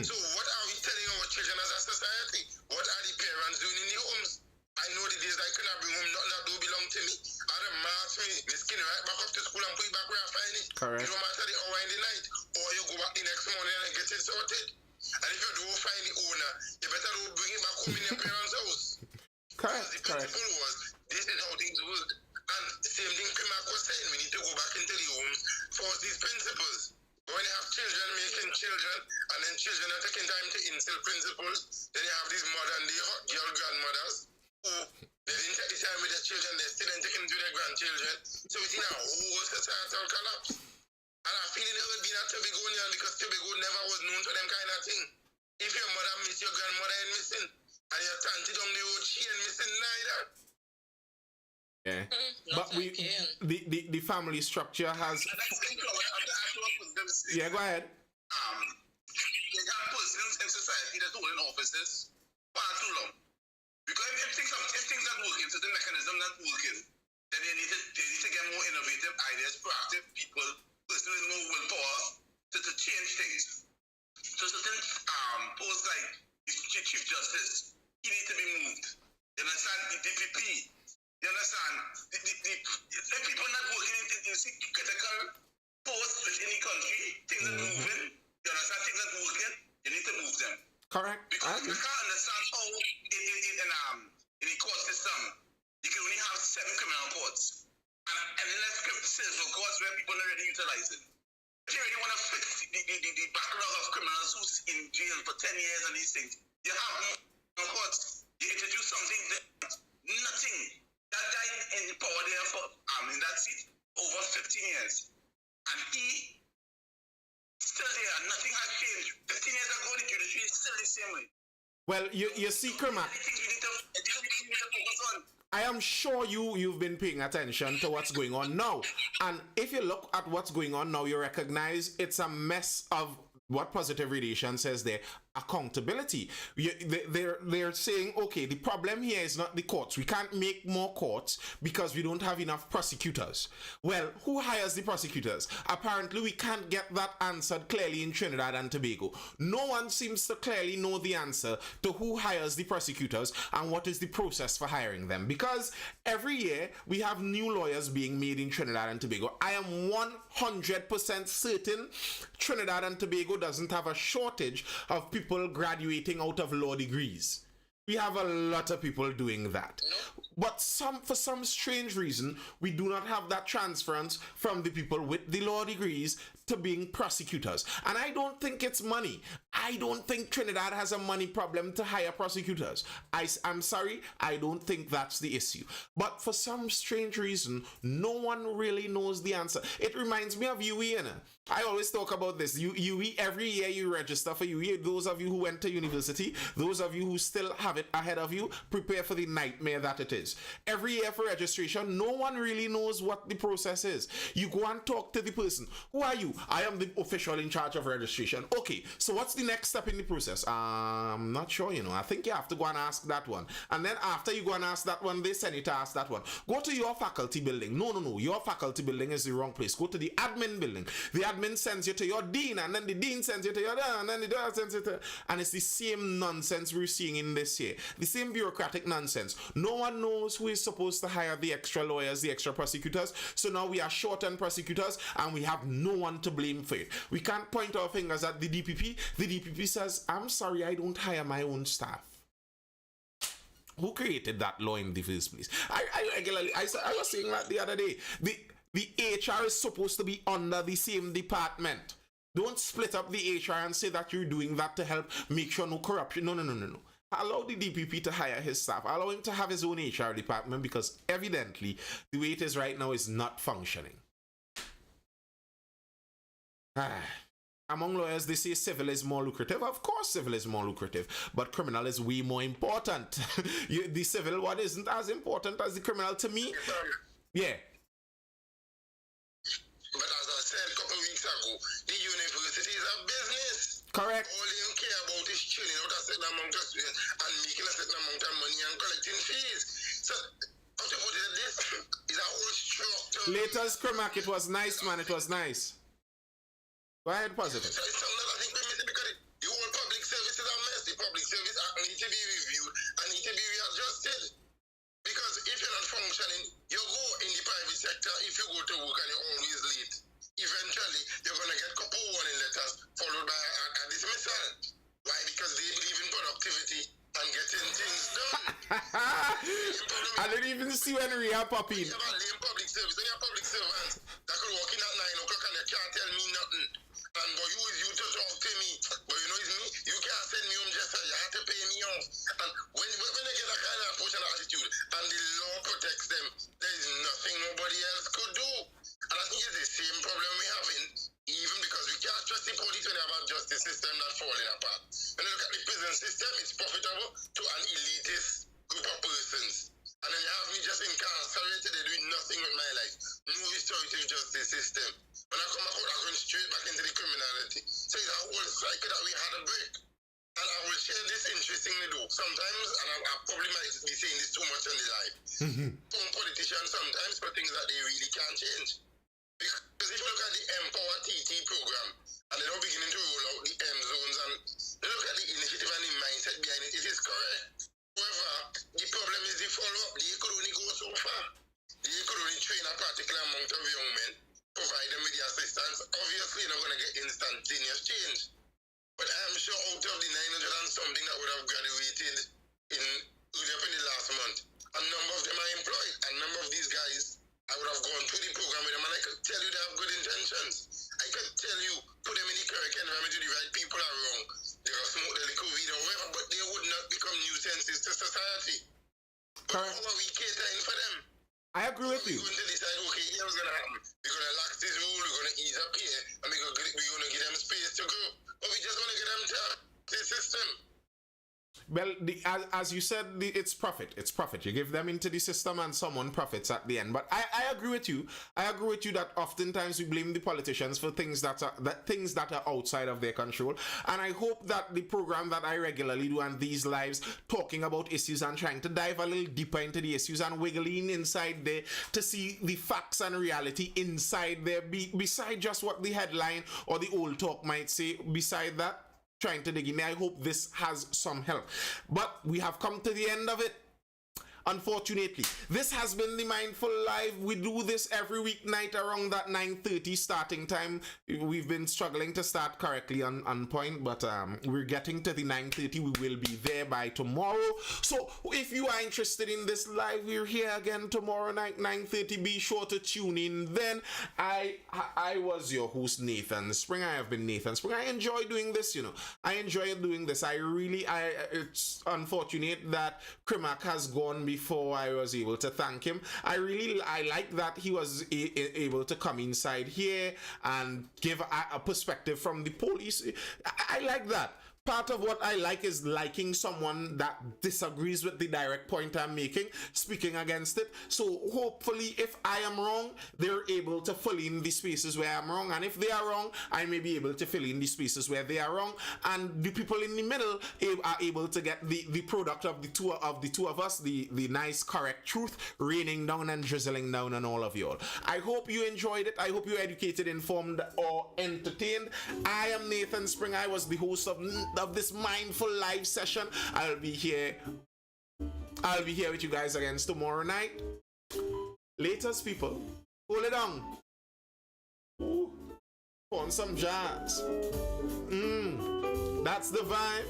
So what are we telling our children as a society? What are the parents doing in the homes? I know the days I cannot bring home nothing that don't belong to me. I don't match me. Me skin right back up to school and put it back where I find it. Correct. It don't matter the hour in the night. Or you go back the next morning and get it sorted. And if you don't find the owner, you better don't bring it back home in your parents' house. Correct. Because the principle was, this is how things work. And the same thing Primark was saying, we need to go back into the homes for these principles. When you have children making children, and then children are taking time to instill principles, then you have these modern day hot girl grandmothers who they didn't take the time with their children, they're still taking them to their grandchildren. So it's in a whole societal collapse. And I feel it would be not Tobago now because Tobago never was known for them kind of thing. If your mother miss your grandmother ain't missing, and your tante down the road, she ain't missing neither. Yeah. But the family structure has. Yeah, go ahead. They have persons in society that hold in offices far too long. Because if things are working, so the mechanism not working, then they need to get more innovative ideas, proactive people, person with more willpower to change things. So certain posts like the Chief Justice, he needs to be moved. You understand? The DPP, you understand? If people not working in critical posts within the country, things are moving, you understand? Things are working, you need to move them. Correct. Because I can't understand how in the court system, you can only have 7 criminal courts and less civil courts where people are already utilizing. If you really want to fix the backlog of criminals who's in jail for 10 years and these things, you have more courts. You introduce something that nothing. That guy in power there for in that seat over 15 years. And he still there. Nothing has changed. 15 years ago, the judiciary is still the same way. Well, you see, Kermac, I am sure you've been paying attention to what's going on now. And if you look at what's going on now, you recognize it's a mess of what positive radiation says there, accountability. They're saying, okay, the problem here is not the courts. We can't make more courts because we don't have enough prosecutors. Well, who hires the prosecutors? Apparently, we can't get that answered clearly in Trinidad and Tobago. No one seems to clearly know the answer to who hires the prosecutors and what is the process for hiring them. Because every year, we have new lawyers being made in Trinidad and Tobago. I am 100% certain Trinidad and Tobago doesn't have a shortage of people graduating out of law degrees. We have a lot of people doing that. But for some strange reason, we do not have that transference from the people with the law degrees to being prosecutors. And I don't think it's money. I don't think Trinidad has a money problem to hire prosecutors. I'm sorry, I don't think that's the issue. But for some strange reason, no one really knows the answer. It reminds me of UE, I always talk about this. UE, every year you register for UE. Those of you who went to university, those of you who still have it ahead of you, prepare for the nightmare that it is. Every year for registration, no one really knows what the process is. You go and talk to the person. Who are you? I am the official in charge of registration. Okay, so what's the next step in the process? I'm not sure, I think you have to go and ask that one. And then after you go and ask that one, they send you to ask that one. Go to your faculty building. No. Your faculty building is the wrong place. Go to the admin building. The admin sends you to your dean, and then the dean sends you to your and then the dean sends you to... And it's the same nonsense we're seeing in this year. The same bureaucratic nonsense. No one knows who is supposed to hire the extra lawyers, the extra prosecutors. So now we are short on prosecutors, and we have no one to blame for it. We can't point our fingers at the DPP. The DPP says, I'm sorry, I don't hire my own staff. Who created that law in the first place? I was saying that the other day. The HR is supposed to be under the same department. Don't split up the HR and say that you're doing that to help make sure no corruption. No. Allow the DPP to hire his staff. Allow him to have his own HR department because evidently the way it is right now is not functioning. Among lawyers, they say civil is more lucrative. Of course, civil is more lucrative, but criminal is way more important. The civil one isn't as important as the criminal to me. Yeah. But as I said a couple of weeks ago, the universities are business. Correct. All they care about is chilling out a certain amount of students and making a certain amount of money and collecting fees. So, how to put it, this is a whole structure. Latest Kermac, it was nice, man. It was nice. Go ahead, positive. So it's something that I think we miss it because the whole public need to be reviewed and need to be readjusted. Because if you're not functioning, you go in the private sector, if you go to work and you're always late, eventually you're going to get a couple warning letters followed by a dismissal. Why? Because they believe in productivity and getting things done. I didn't even see when Rhea pop in. You have a lame public service. When you have public servants that could walk in at 9 o'clock and they can't tell me nothing. And but you is you to talk to me. But you know it's me. You can't send me home just so you have to pay me off. And when they get that kind of approach and attitude and the law protects them, there is nothing nobody else could do. And I think it's the same problem we're having, even because we can't trust the police when they have a justice system that's falling apart. When you look at the prison system, it's profitable to an elitist group of persons. And then you have me just incarcerated and doing nothing with my life. No restorative justice system. When I come out, I'm going straight back into the criminality. So it's a whole cycle that we had to break. And I will share this interestingly though. Sometimes, and I probably might be saying this too much on the live, some politicians sometimes for things that they really can't change. Because if you look at the Empower TT program, and they're now beginning to roll out the M zones, and they look at the initiative and the mindset behind it, it is correct. However, the problem is the follow-up. They could only go so far. They could only train a particular amount of young men, provide them with the assistance. Obviously, you're not going to get instantaneous change. But I am sure out of the 900 and something that would have graduated earlier in the last month, a number of them are employed. A number of these guys, I would have gone through the program with them and I could tell you they have good intentions. I could tell you, put them in the correct environment with the right people are wrong. They will smoke the liquor weed or whatever, but they would not become nuisances to society. But how are we catering for them? I agree with you. We're going to decide, okay, here's what's going to happen. We're going to relax this rule, we're going to ease up here, and we're going to give them space to grow. But we just want to get them to the system. Well, as you said, it's profit. It's profit. You give them into the system and someone profits at the end. But I agree with you. I agree with you that oftentimes we blame the politicians for things that are outside of their control. And I hope that the program that I regularly do and these lives talking about issues and trying to dive a little deeper into the issues and wiggling inside there to see the facts and reality inside there, beside just what the headline or the old talk might say, beside that, trying to dig in. I hope this has some help. But we have come to the end of it. Unfortunately, this has been the Mindful Live. We do this every weeknight around that 9:30 starting time. We've been struggling to start correctly on point, but we're getting to the 9:30. We will be there by tomorrow. So if you are interested in this live, we're here again tomorrow night, 9:30. Be sure to tune in then. I was your host, Nathan Spring. I have been Nathan Spring. I enjoy doing this, I enjoy doing this. It's unfortunate that Krimak has gone before I was able to thank him. I like that he was able to come inside here and give a perspective from the police. I like that. Part of what I like is liking someone that disagrees with the direct point I'm making, speaking against it. So hopefully if I am wrong, they're able to fill in the spaces where I'm wrong. And if they are wrong, I may be able to fill in the spaces where they are wrong. And the people in the middle are able to get the product of the two of us, the nice, correct truth, raining down and drizzling down on all of you all. I hope you enjoyed it. I hope you're educated, informed, or entertained. I am Nathan Spring. I was the host of this Mindful Live session. I'll be here with you guys again tomorrow night. Latest, people. Hold it on. Ooh. On some jazz. That's the vibe.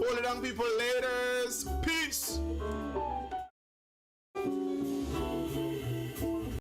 Hold it on, people. Laters. Peace.